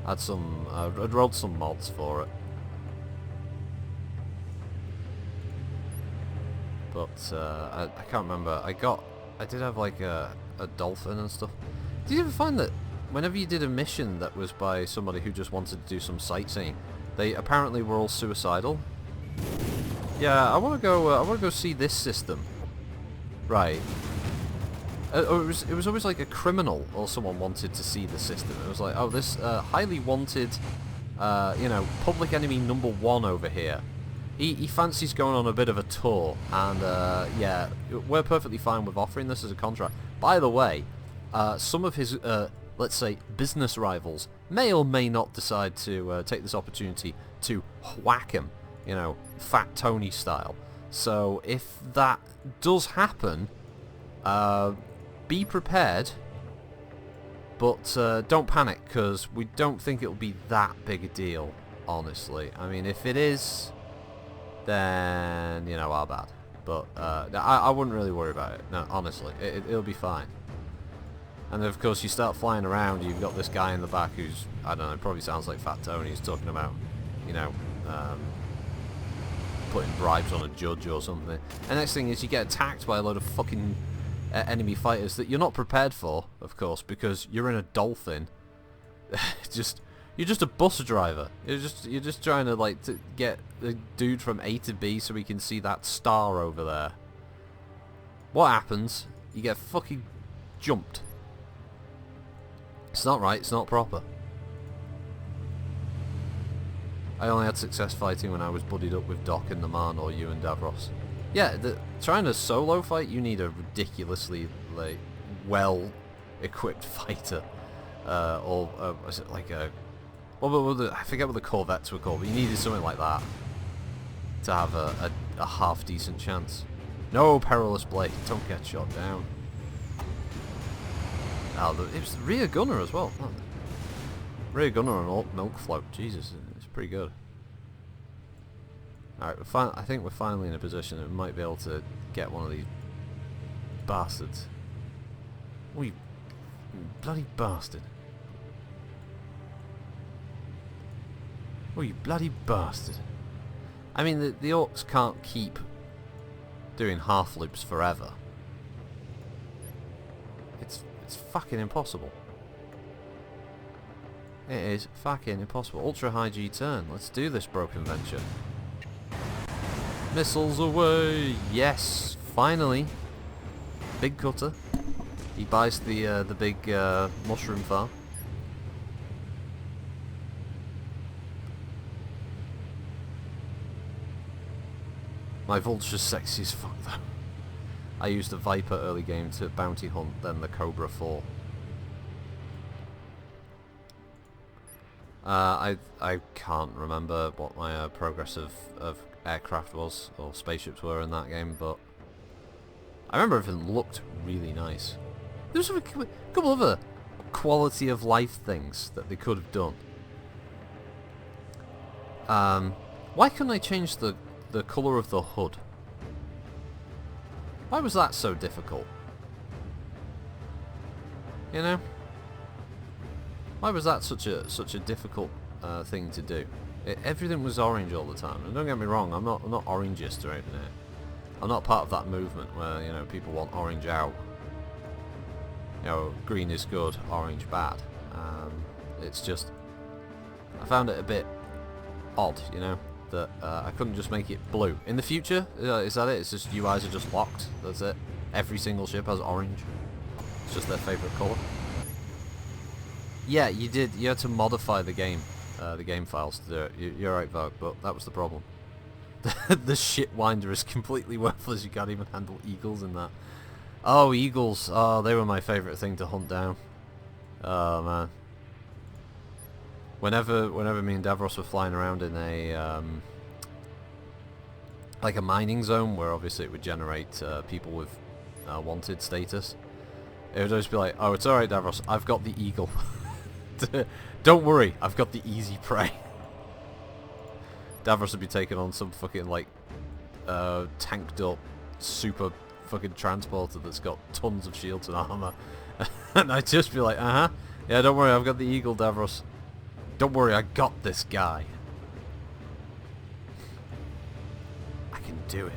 I'd rolled some mods for it. But I can't remember. I did have like a dolphin and stuff. Did you ever find that whenever you did a mission that was by somebody who just wanted to do some sightseeing, they apparently were all suicidal? Yeah, I want to go see this system. Right. It was always like a criminal or someone wanted to see the system. It was like, oh, this highly wanted, you know, public enemy #1 over here. He fancies going on a bit of a tour, and yeah, we're perfectly fine with offering this as a contract. By the way, some of his, let's say, business rivals may or may not decide to take this opportunity to whack him, you know, Fat Tony style. So if that does happen, be prepared, but don't panic, because we don't think it'll be that big a deal, honestly. I mean, if it is, then, you know, our bad. But I wouldn't really worry about it, no, honestly. It'll be fine. And of course, you start flying around, you've got this guy in the back who's, I don't know, probably sounds like Fat Tony. He's talking about, you know, putting bribes on a judge or something. And next thing is you get attacked by a load of fucking enemy fighters that you're not prepared for, of course, because you're in a dolphin. You're just a bus driver. You're just trying to, like, to get the dude from A to B so we can see that star over there. What happens? You get fucking jumped. It's not right, it's not proper. I only had success fighting when I was buddied up with Doc and the Man or you and Davros. Yeah, trying to solo fight, you need a ridiculously, like, well-equipped fighter. Was it like a... I forget what the Corvettes were called, but you needed something like that to have a half-decent chance. No, Perilous Blade, don't get shot down. Oh, it was the rear gunner as well. Oh. Rear gunner on alt milk float. Jesus, it's pretty good. Alright, I think we're finally in a position that we might be able to get one of these bastards. Oh, you bloody bastard. Oh, you bloody bastard. I mean, the orcs can't keep doing half loops forever. It's fucking impossible. It is fucking impossible. Ultra high G turn. Let's do this, Broken Venture. Missiles away. Yes, finally. Big cutter. He buys the big mushroom farm. My Vulture's sexy as fuck though. I used the Viper early game to bounty hunt, then the Cobra 4. I can't remember what my progress of aircraft was, or spaceships were in that game, but I remember everything looked really nice. There was a couple other quality of life things that they could have done. Why couldn't I change the colour of the hood? Why was that so difficult? You know? Why was that such a difficult thing to do? Everything was orange all the time. And don't get me wrong, I'm not orangist or anything. I'm not part of that movement where, you know, people want orange out. You know, green is good, orange bad. It's just, I found it a bit odd, you know, that I couldn't just make it blue. In the future, is that it? It's just UIs are just locked. That's it. Every single ship has orange. It's just their favourite colour. Yeah, you did. You had to modify the game files to do it. You're right, Vogue, but that was the problem. The shit winder is completely worthless. You can't even handle eagles in that. Oh, eagles. Oh, they were my favourite thing to hunt down. Oh man. Whenever me and Davros were flying around in a like a mining zone where obviously it would generate people with wanted status, it would always be like, oh, it's alright, Davros, I've got the eagle. Don't worry, I've got the easy prey. Davros would be taking on some fucking like tanked up super fucking transporter that's got tons of shields and armor, and I'd just be like, yeah, don't worry, I've got the eagle, Davros. Don't worry, I got this guy. I can do it.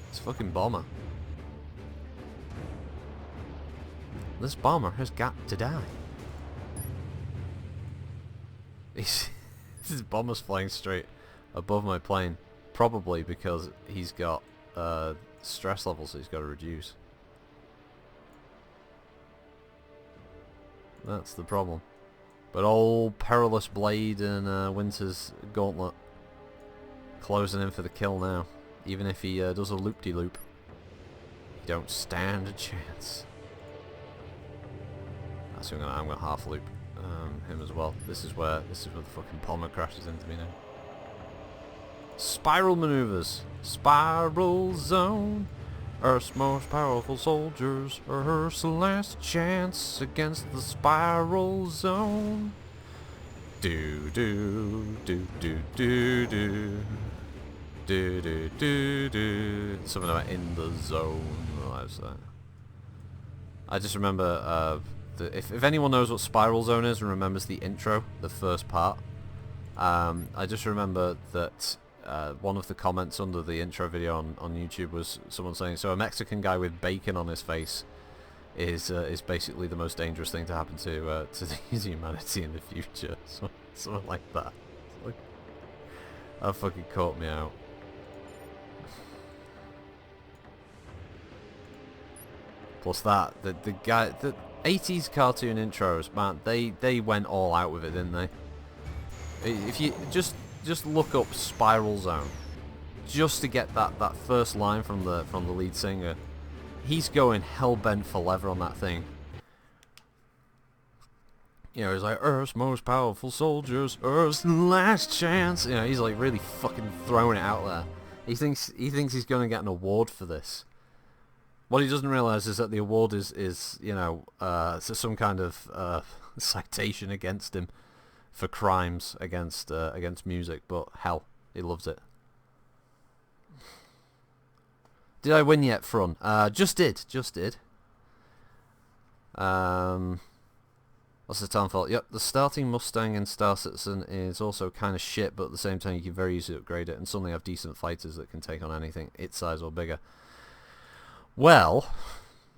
It's a fucking bomber. This bomber has got to die. This bomber's flying straight above my plane, probably because he's got stress levels that he's got to reduce. That's the problem. But old Perilous Blade and Winter's Gauntlet closing in for the kill now, even if he does a loop-de-loop. You don't stand a chance. Actually, I'm gonna half loop him as well. This is where the fucking bomber crashes into me now. Spiral maneuvers. Spiral zone. Earth's most powerful soldiers. Earth's last chance against the spiral zone. Do do do do do do. Do do do do. Something about in the zone. I just remember if anyone knows what Spiral Zone is and remembers the intro, the first part, I just remember that one of the comments under the intro video on YouTube was someone saying, so a Mexican guy with bacon on his face is basically the most dangerous thing to happen to humanity in the future. Something like that. That fucking caught me out. Plus that, the 80s cartoon intros, man, they went all out with it, didn't they? If you just look up Spiral Zone, just to get that first line from the lead singer, he's going hell-bent for leather on that thing. You know, he's like, Earth's most powerful soldiers, Earth's last chance. You know, he's like really fucking throwing it out there. He thinks he's going to get an award for this. What he doesn't realise is that the award is you know, some kind of citation against him for crimes against music. But hell, he loves it. Did I win yet, Front? Just did. What's the Townfall? Yep, the starting Mustang in Star Citizen is also kind of shit, but at the same time you can very easily upgrade it and suddenly have decent fighters that can take on anything, its size or bigger. Well,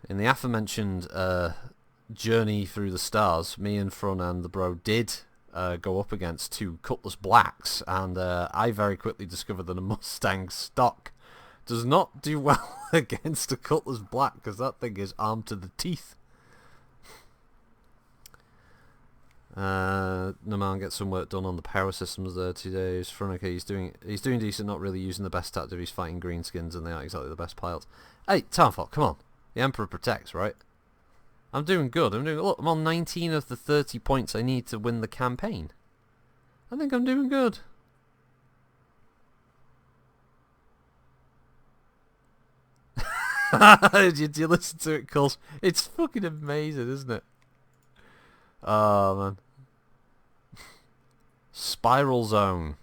in the aforementioned journey through the stars, me and Frun and the bro did go up against two Cutlass Blacks, and I very quickly discovered that a Mustang stock does not do well against a Cutlass Black, because that thing is armed to the teeth. Naman gets some work done on the power systems there today. Fronica, he's doing decent, not really using the best tactic. He's fighting greenskins and they aren't exactly the best pilots. Hey, Townfall, come on. The Emperor protects, right? I'm doing good. Look, I'm on 19 of the 30 points I need to win the campaign. I think I'm doing good. Did you listen to it, Cuz? It's fucking amazing, isn't it? Oh, man. Spiral Zone.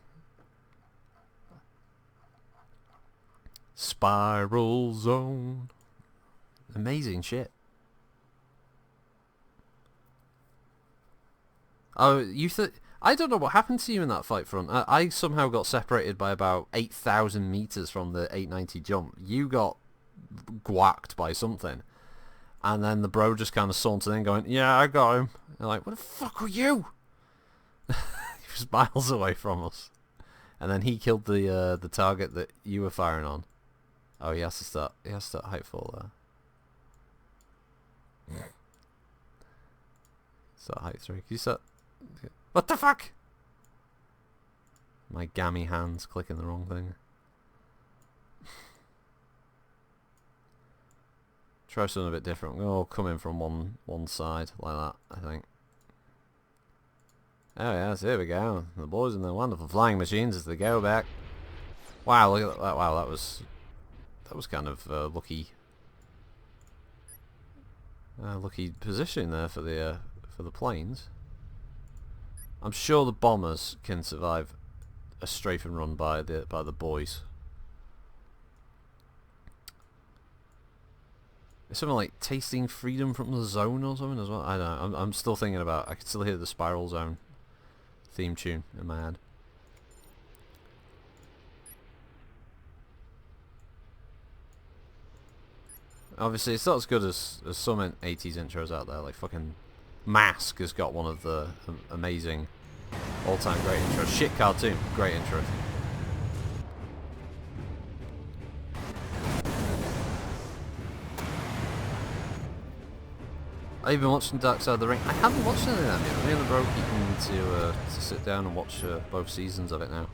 Spiral Zone. Amazing shit. Oh, I don't know what happened to you in that fight, Front. I somehow got separated by about 8,000 meters from the 890 jump. You got guacked by something. And then the bro just kind of sauntered in going, yeah, I got him. And like, what the fuck were you? He was miles away from us. And then he killed the target that you were firing on. Oh, he has to start Heightfall there. Start height 3. Can you start? What the fuck? My gammy hands clicking the wrong thing. Try something a bit different. Oh, come in from one side like that, I think. Oh yes, here we go. The boys in their wonderful flying machines as they go back. Wow, look at that! Wow, that was kind of lucky positioning there for the planes. I'm sure the bombers can survive a strafing run by the boys. It's something like tasting freedom from the zone or something as well. I don't know. I'm still thinking about. I can still hear the Spiral Zone theme tune in my head. Obviously, it's not as good as some 80s intros out there. Like fucking Mask has got one of the amazing all-time great intros. Shit cartoon, great intro. I've been watching Dark Side of the Ring. I haven't watched any of them yet. Me and the bro keep me to sit down and watch both seasons of it now.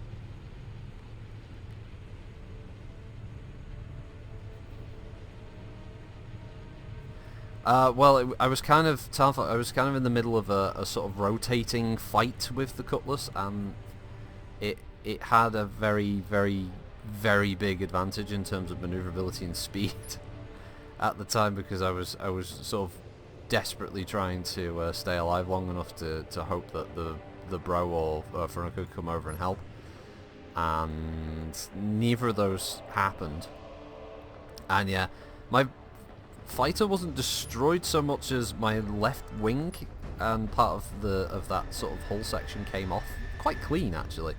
Well, I was kind of in the middle of a sort of rotating fight with the Cutlass, and it had a very, very, very big advantage in terms of maneuverability and speed at the time, because I was sort of desperately trying to stay alive long enough to hope that the bro or Veronica could come over and help, and neither of those happened. And yeah, my fighter wasn't destroyed so much as my left wing and part of that sort of hull section came off quite clean, actually.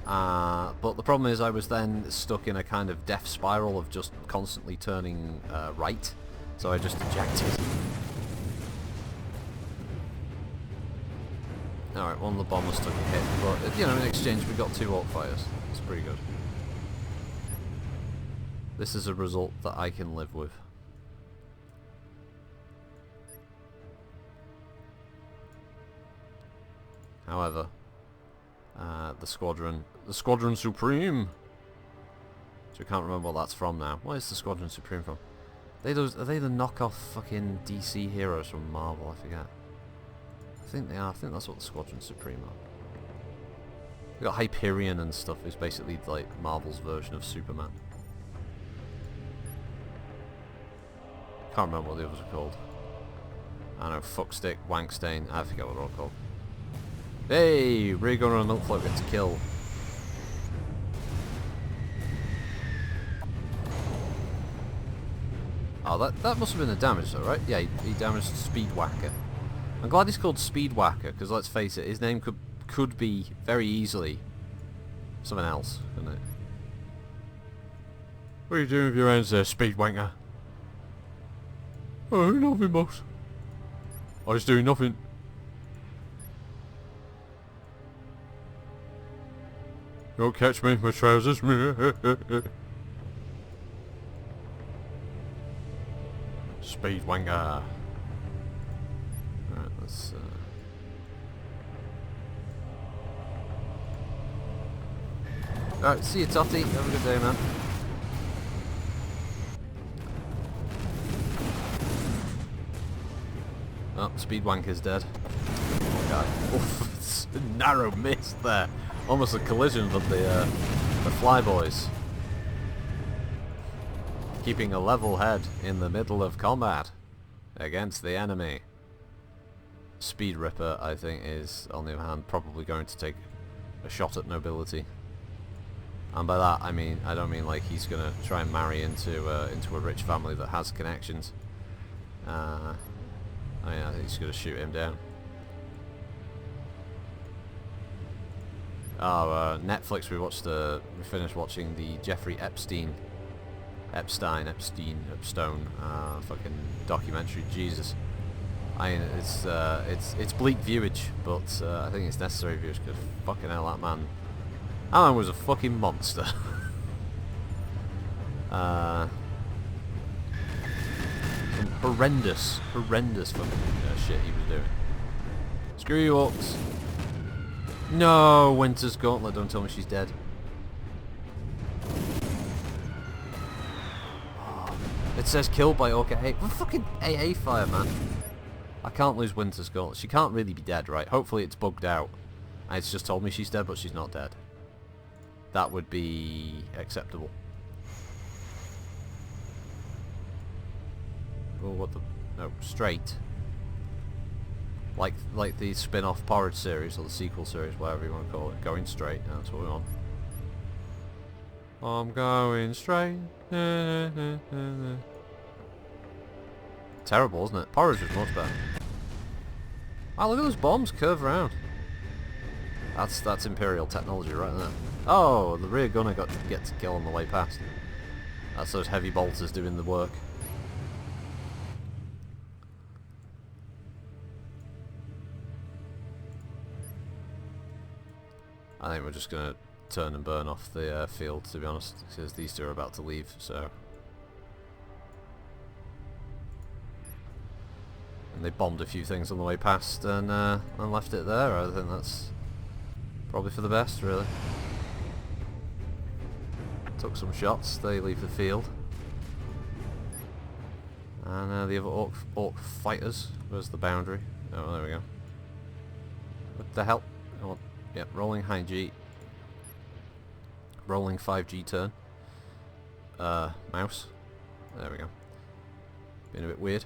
But the problem is I was then stuck in a kind of death spiral of just constantly turning right, so I just ejected. Alright, one of the bombers took a hit, but you know, in exchange we got 2 AUK fires. It's pretty good. This is a result that I can live with. However, the Squadron Supreme, which I can't remember what that's from now. What is the Squadron Supreme from? Are they the knockoff fucking DC heroes from Marvel? I forget. I think they are. I think that's what the Squadron Supreme are. We got Hyperion and stuff. It's basically like Marvel's version of Superman. Can't remember what the others are called. I know, Fuckstick, Wankstain. I forget what they're all called. Hey, rear gunner and milk float gets a kill. Oh, that must have been the damage though, right? Yeah, he damaged Speedwhacker. I'm glad he's called Speedwhacker, because let's face it, his name could be very easily something else, couldn't it? What are you doing with your hands there, Speedwanker? Oh, nothing, boss. I was doing nothing. You won't catch me in my trousers. Speedwanker. Alright, let's Alright, see you, Totty. Have a good day, man. Oh, Speedwanker's dead. Oh, God. Oof, it's a narrow miss there. Almost a collision with the flyboys. Keeping a level head in the middle of combat against the enemy. Speed Ripper, I think, is, on the other hand, probably going to take a shot at nobility. And by that, I don't mean like he's going to try and marry into a rich family that has connections. I think he's going to shoot him down. Oh, Netflix. We finished watching the Jeffrey Epstein fucking documentary. Jesus. It's bleak viewage, but I think it's necessary viewage, because fucking hell, that man was a fucking monster. Horrendous fucking shit he was doing. Screw you, Orcs. No, Winter's Gauntlet, don't tell me she's dead. Oh, it says killed by Orca 8. Well, fucking AA fire, man. I can't lose Winter's Gauntlet. She can't really be dead, right? Hopefully it's bugged out. And it's just told me she's dead, but she's not dead. That would be acceptable. Oh, what the... No, straight. Like the spin-off Porridge series, or the sequel series, whatever you want to call it. Going straight, that's what we want. I'm going straight. Terrible, isn't it? Porridge was much better. Oh, look at those bombs curve around. That's Imperial technology right there. Oh, the rear gunner gets a kill on the way past. That's those heavy bolters doing the work. I think we're just going to turn and burn off the field, to be honest, because these two are about to leave, so... And they bombed a few things on the way past and left it there. I think that's probably for the best, really. Took some shots, they leave the field. And the other orc fighters. Where's the boundary? Oh, there we go. What the hell? Oh, yep, rolling high G. Rolling 5G turn. Mouse. There we go. Being a bit weird.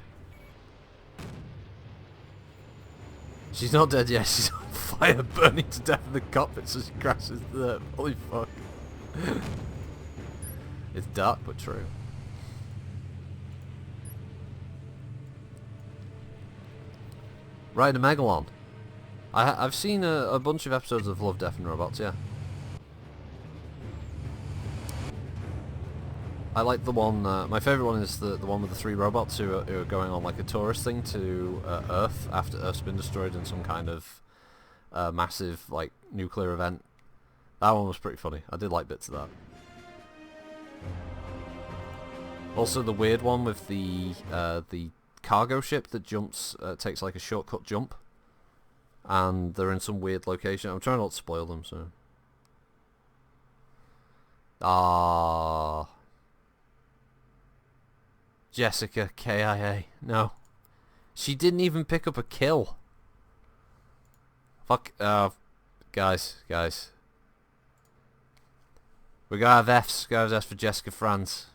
She's not dead yet, she's on fire, burning to death in the cockpit, so she crashes there. Holy fuck. It's dark but true. Right, a Megalon. I've seen a bunch of episodes of Love, Death and Robots, yeah. I like the one, my favourite one is the one with the 3 robots who are going on like a tourist thing to Earth after Earth's been destroyed in some kind of massive like nuclear event. That one was pretty funny. I did like bits of that. Also the weird one with the cargo ship that jumps, takes like a shortcut jump. And they're in some weird location. I'm trying not to spoil them, so... Ah. Jessica, KIA. No. She didn't even pick up a kill. Fuck. Guys. We gotta have F's. Gotta have F's for Jessica Franz.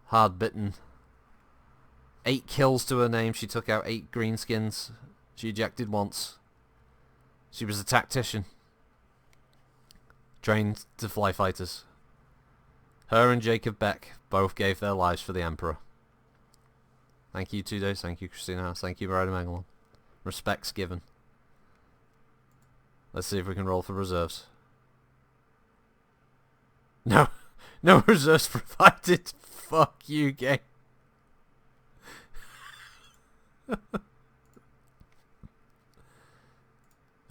Hard bitten. 8 kills to her name. She took out 8 greenskins. She ejected once. She was a tactician. Trained to fly fighters. Her and Jacob Beck both gave their lives for the Emperor. Thank you, 2 Days. Thank you, Christina House. Thank you, Rider Megalon. Respects given. Let's see if we can roll for reserves. No. No reserves provided. Fuck you, game.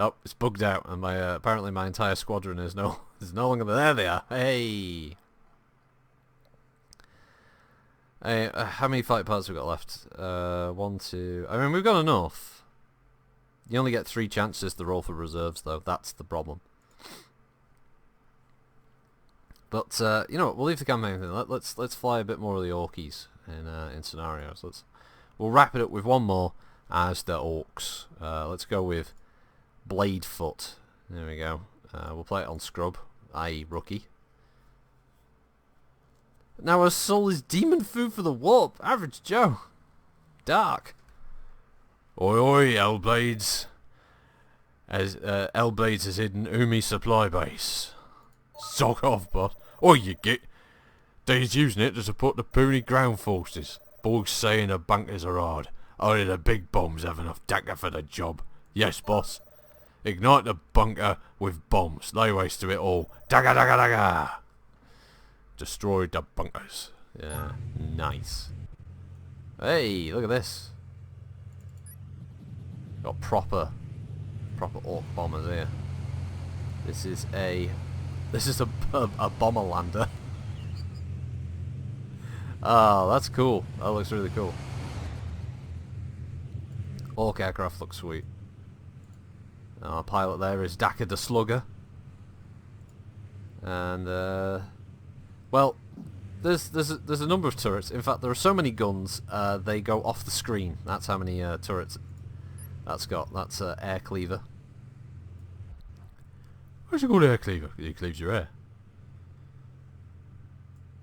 Oh, it's bugged out, and my apparently my entire squadron is no longer there. There they are. Hey. Hey, how many fight parts have we got left? 1, 2. I mean, we've got enough. You only get 3 chances to roll for reserves, though. That's the problem. But you know what? We'll leave the campaign thing. Let's fly a bit more of the Orkies in scenarios. We'll wrap it up with one more as the Orcs. Let's go with Bladefoot. There we go. We'll play it on Scrub, i.e. Rookie. Now her soul is demon food for the warp. Average Joe. Dark. Oi oi, L-Blades. As L-Blades has hidden Umi supply base. Sock off, boss. Oi, you git. They's using it to support the puny ground forces. Boys saying the bunkers are hard. Only the big bombs have enough dagger for the job. Yes, boss. Ignite the bunker with bombs. Lay waste to it all. Dagger, dagger, dagger. Destroyed the bunkers. Yeah, nice. Hey, look at this. Got proper orc bombers here. This is a bomber lander. Oh, that's cool. That looks really cool. Orc aircraft looks sweet. Our pilot there is Daka the Slugger. And well, there's a number of turrets. In fact, there are so many guns they go off the screen. That's how many turrets that's got. That's air cleaver. What's it called, air cleaver? Because it cleaves your air.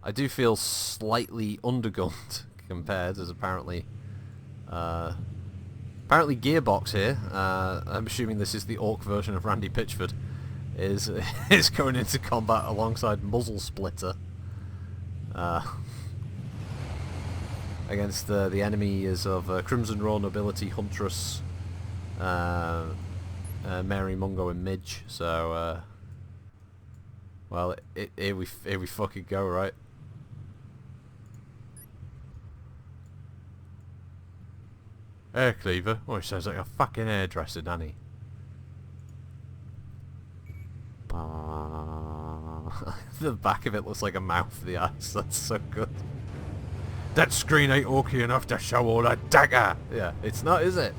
I do feel slightly undergunned compared, as apparently Gearbox here, I'm assuming this is the orc version of Randy Pitchford, is going into combat alongside Muzzle Splitter against the enemies of Crimson Raw Nobility, Huntress, Mary Mungo and Midge. So well, here we fucking go, right? Air cleaver? Oh, it sounds like a fucking hairdresser, doesn't he? The back of it looks like a mouth for the eyes. That's so good. That screen ain't orky enough to show all that dagger. Yeah, it's not, is it?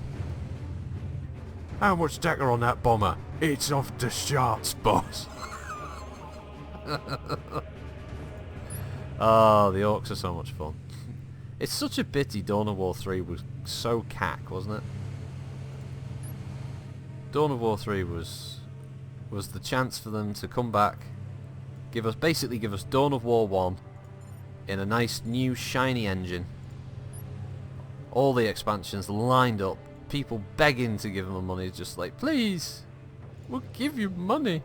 How much dagger on that bomber? It's off the charts, boss. Oh, the orcs are so much fun. It's such a pity Dawn of War 3 was so cack, wasn't it? Dawn of War 3 was the chance for them to come back, basically give us Dawn of War 1 in a nice new shiny engine. All the expansions lined up, people begging to give them money, just like, please, we'll give you money.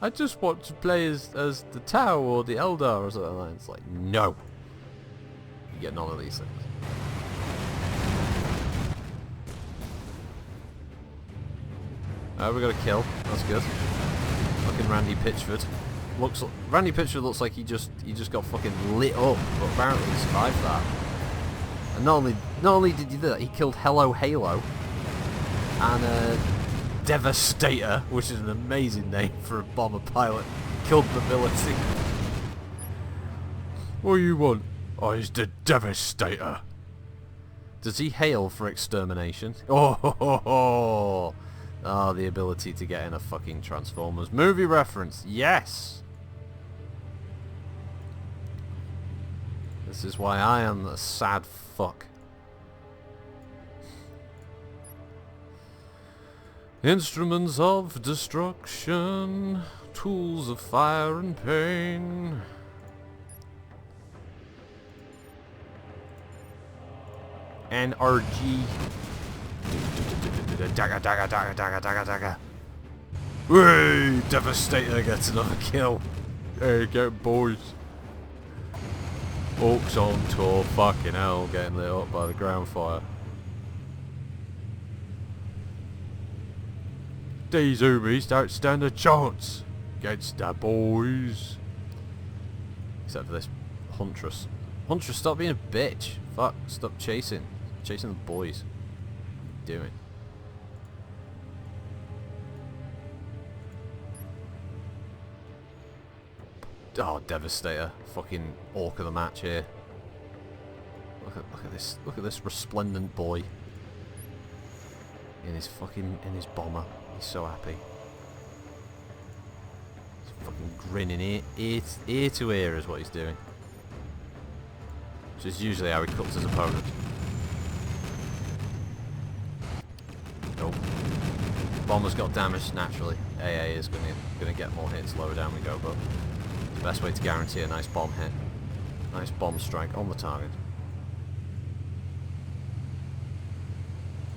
I just want to play as the Tau or the Eldar or something like that. It's like, no. You get none of these things. We got a kill. That's good. Fucking Randy Pitchford. Randy Pitchford looks like he just got fucking lit up, but apparently he survived that. And not only did he do that, he killed Hello Halo and Devastator, which is an amazing name for a bomber pilot. Killed Mobility. What do you want? Oh, he's the Devastator. Does he hail for extermination? Oh, the ability to get in a fucking Transformers movie reference. Yes! This is why I am a sad fuck. Instruments of destruction, tools of fire and pain. NRG. Dagger, dagger, dagger, dagger, dagger, dagger. Whey! Devastator gets another kill. Hey, get boys. Orcs on tour, fucking hell, getting lit up by the ground fire. These zoomies don't stand a chance against the boys. Except for this Huntress. Huntress, stop being a bitch. Fuck, stop chasing the boys. What are you doing? Oh, Devastator. Fucking orc of the match here. Look at this resplendent boy. In his bomber. He's so happy. He's fucking grinning ear to ear is what he's doing. Which is usually how he cuts his opponent. Nope. Bomber's got damaged naturally. AA is gonna get more hits lower down we go, but it's the best way to guarantee a nice bomb hit. Nice bomb strike on the target.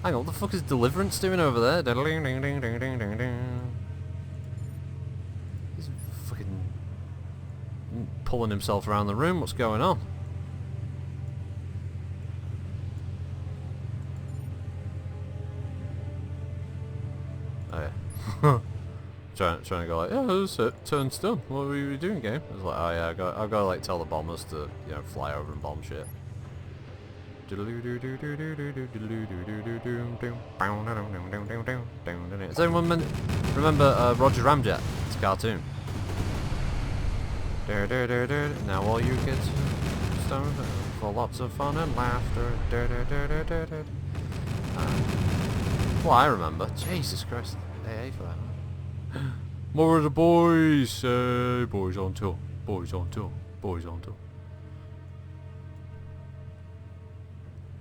Hang on, what the fuck is Deliverance doing over there? He's fucking pulling himself around the room. What's going on? Oh yeah. trying to go like, oh, that's it. Turn's done. What were you doing, game? I was like, oh yeah, I've got to like tell the bombers to, you know, fly over and bomb shit. Does anyone remember Roger Ramjet? It's a cartoon. Now all you kids stone for lots of fun and laughter. Well, I remember. Jesus Christ. AA for that. More of the boys. Boys on tour. Boys on tour. Boys on tour.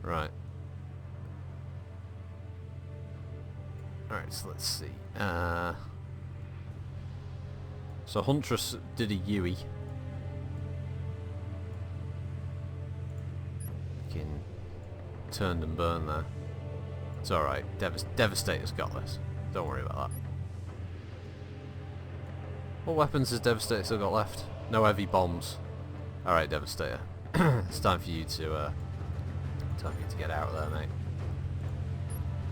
Right. Alright, so let's see. So Huntress did a Yui. Fucking turned and burned there. It's alright. Devastator's got this. Don't worry about that. What weapons has Devastator still got left? No heavy bombs. Alright, Devastator. It's time for you to get out of there, mate.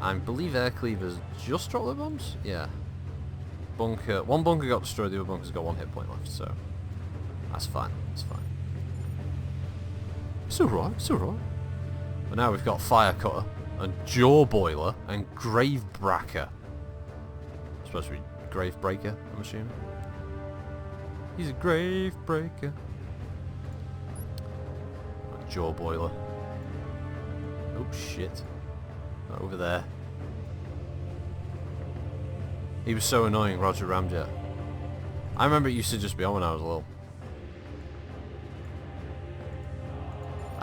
I believe Air Cleaver's just dropped the bombs? Yeah. One bunker got destroyed, the other bunker's got one hit point left, so that's fine, it's fine. It's alright, it's alright. But now we've got Fire Cutter, and Jaw Boiler, and Grave Bracker. Supposed to be Grave Breaker, I'm assuming. He's a Grave Breaker. Jaw Boiler. Oh shit. Over there. He was so annoying, Roger Ramjet. I remember it used to just be on when I was little.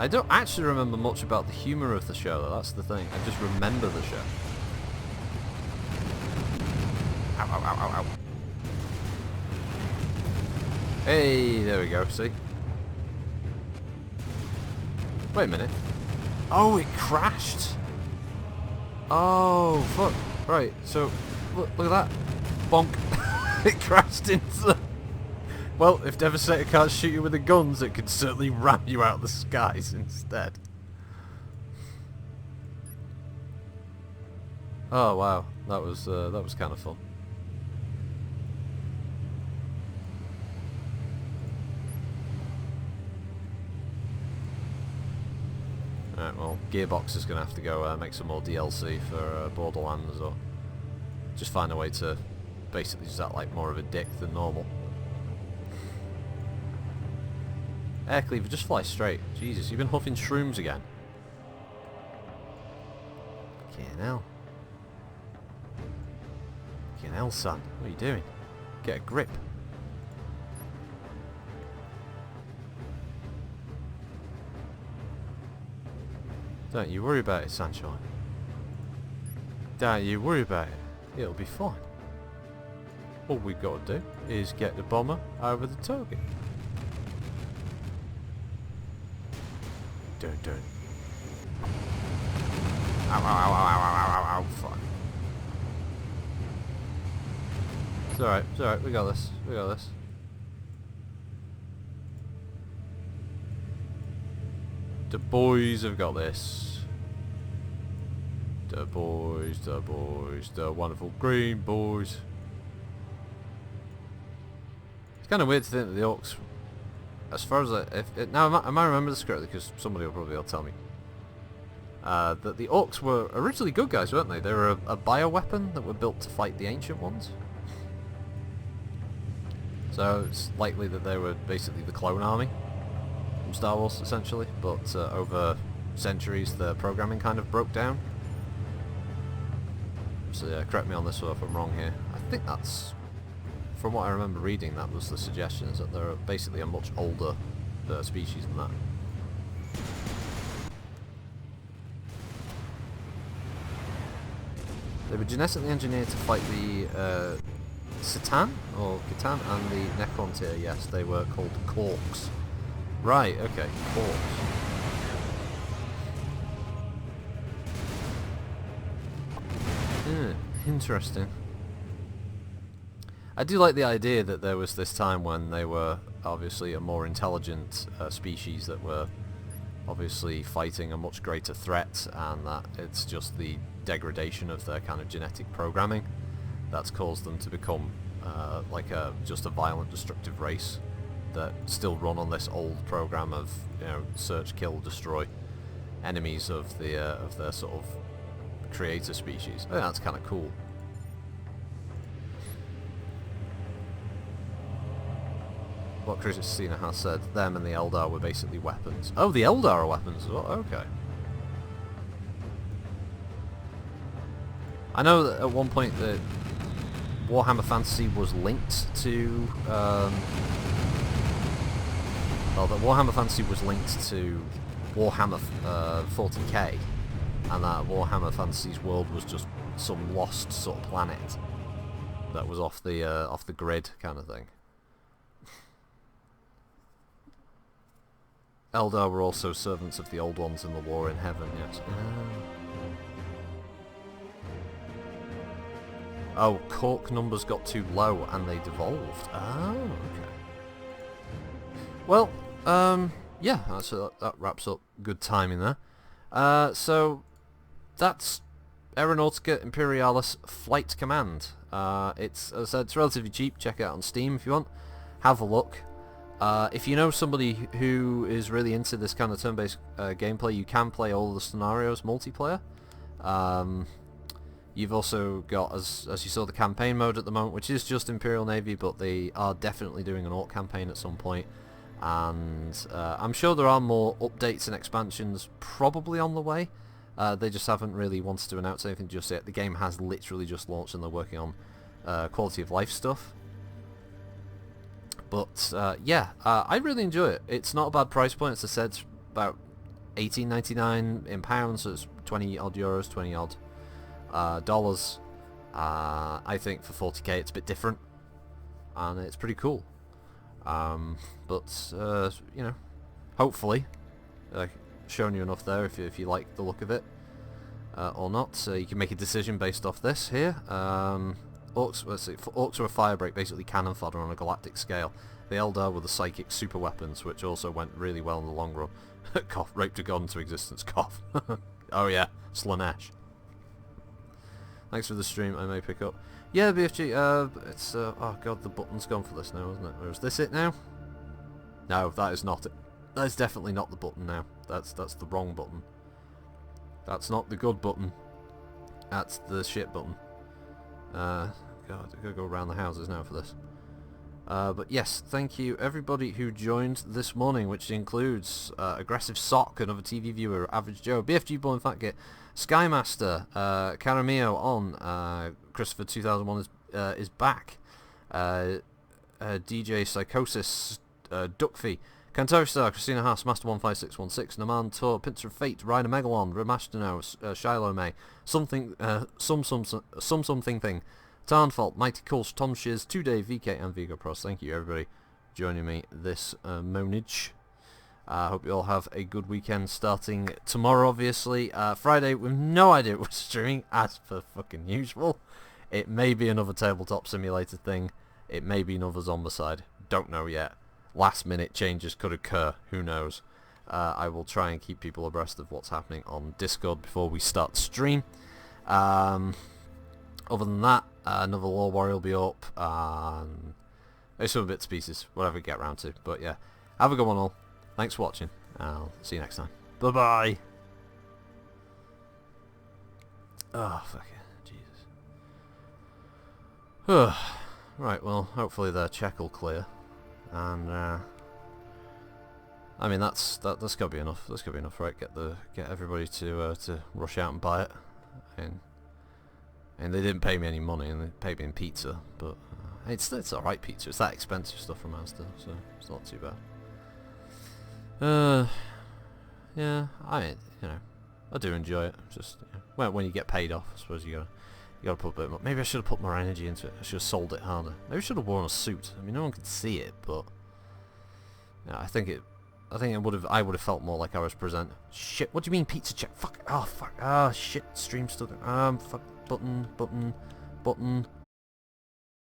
I don't actually remember much about the humour of the show, though. That's the thing. I just remember the show. Ow, ow, ow, ow, ow. Hey, there we go, see? Wait a minute. Oh, it crashed! Oh, fuck. Right, so, look at that. Bonk. It crashed into the... Well, if Devastator can't shoot you with the guns, it can certainly ram you out of the skies instead. Oh wow, that was kind of fun. Alright, well, Gearbox is going to have to go make some more DLC for Borderlands, or just find a way to basically just act like more of a dick than normal. Air Cleaver, just fly straight. Jesus, you've been huffing shrooms again. Fucking hell. Fucking hell, son. What are you doing? Get a grip. Don't you worry about it, Sunshine. Don't you worry about it. It'll be fine. All we've got to do is get the bomber over the target. Dun dun. Ow, ow, ow, ow, ow, ow, ow, fuck. It's alright, we got this, we got this. The boys have got this. The boys, the wonderful green boys. It's kind of weird to think that the orcs, as far as now, I might remember this correctly because somebody will probably tell me. That the orcs were originally good guys, weren't they? They were a bioweapon that were built to fight the ancient ones. So it's likely that they were basically the clone army from Star Wars, essentially. But over centuries, the programming kind of broke down. So yeah, correct me on this if I'm wrong here. I think that's, from what I remember reading, that was the suggestion, is that they're basically a much older species than that. They were genetically engineered to fight the Satan or Khitan and the Necrontyr. Yes, they were called Corks. Right. Okay. Corks. Interesting. I do like the idea that there was this time when they were obviously a more intelligent species that were obviously fighting a much greater threat, and that it's just the degradation of their kind of genetic programming that's caused them to become like just a violent, destructive race that still run on this old program of, you know, search, kill, destroy enemies of their sort of creator species. I think that's kind of cool. What Christina has said, them and the Eldar were basically weapons. Oh, the Eldar are weapons as well? Okay. I know that at one point that Warhammer Fantasy was linked to... well, that Warhammer Fantasy was linked to Warhammer 40k, and that Warhammer Fantasy's world was just some lost sort of planet that was off the grid kind of thing. Eldar were also servants of the Old Ones in the War in Heaven, yes. Oh, cork numbers got too low and they devolved. Oh, okay. Well, yeah, so that wraps up good timing there. So, that's Aeronautica Imperialis Flight Command. It's, as I said, it's relatively cheap. Check it out on Steam if you want. Have a look. If you know somebody who is really into this kind of turn-based gameplay, you can play all the scenarios multiplayer. You've also got, as you saw, the campaign mode at the moment, which is just Imperial Navy, but they are definitely doing an Orc campaign at some point. And I'm sure there are more updates and expansions probably on the way. They just haven't really wanted to announce anything just yet. The game has literally just launched and they're working on quality of life stuff. But yeah, I really enjoy it. It's not a bad price point. As I said, it's about $18.99 in pounds, so it's 20 odd euros, 20 odd dollars. I think for 40k it's a bit different, and it's pretty cool. But you know, hopefully shown you enough there if you like the look of it or not. So you can make a decision based off this here. Orcs, let's see, orcs are a fire break, basically cannon fodder on a galactic scale. The Eldar were the psychic super weapons, which also went really well in the long run. Cough, raped a god into existence, cough. Oh yeah, Slanesh. Thanks for the stream, I may pick up. Yeah, BFG, it's, oh god, the button's gone for this now, isn't it? Or is this it now? No, that is not it. That is definitely not the button now. That's the wrong button. That's not the good button. That's the shit button. God, I've got to go around the houses now for this. But yes, thank you everybody who joined this morning, which includes Aggressive Sock, another TV viewer, Average Joe, BFG Born Fatgit, Skymaster, Caramio on, Christopher 2001 is back, DJ Psychosis, Duckfy, Cantoristar, Christina Haas, Master 15616, Naman Tor, Pincer of Fate, Ryder Megalon, Ramastano, Shiloh May, Something, Something Thing, Tarnfault, Mighty Course, Tom Shiz, 2Day, VK and Vigo Pros. Thank you everybody joining me this monage. I hope you all have a good weekend starting tomorrow, obviously. Friday, we have no idea what we're streaming, as per fucking usual. It may be another tabletop simulator thing. It may be another Zombicide. Don't know yet. Last minute changes could occur. Who knows? I will try and keep people abreast of what's happening on Discord before we start the stream. Other than that, another Lore Warrior will be up. There's some bits and pieces, whatever we get around to. But yeah, have a good one all. Thanks for watching. I'll see you next time. Bye-bye. Oh, fuck it. Jesus. Right, well, hopefully their check will clear. And, I mean, that's got to be enough. That's got to be enough, right? Get everybody to rush out and buy it. And they didn't pay me any money, and they paid me in pizza. But it's alright pizza. It's that expensive stuff from Asda, so it's not too bad. Yeah, I do enjoy it. Just when you get paid off, I suppose you gotta put a bit more. Maybe I should have put more energy into it. I should have sold it harder. Maybe I should have worn a suit. I mean, no one could see it, but yeah, I think I would have felt more like I was presenting. Shit, what do you mean pizza check? Fuck. Oh fuck. Oh shit. Stream's still going. Fuck. Button.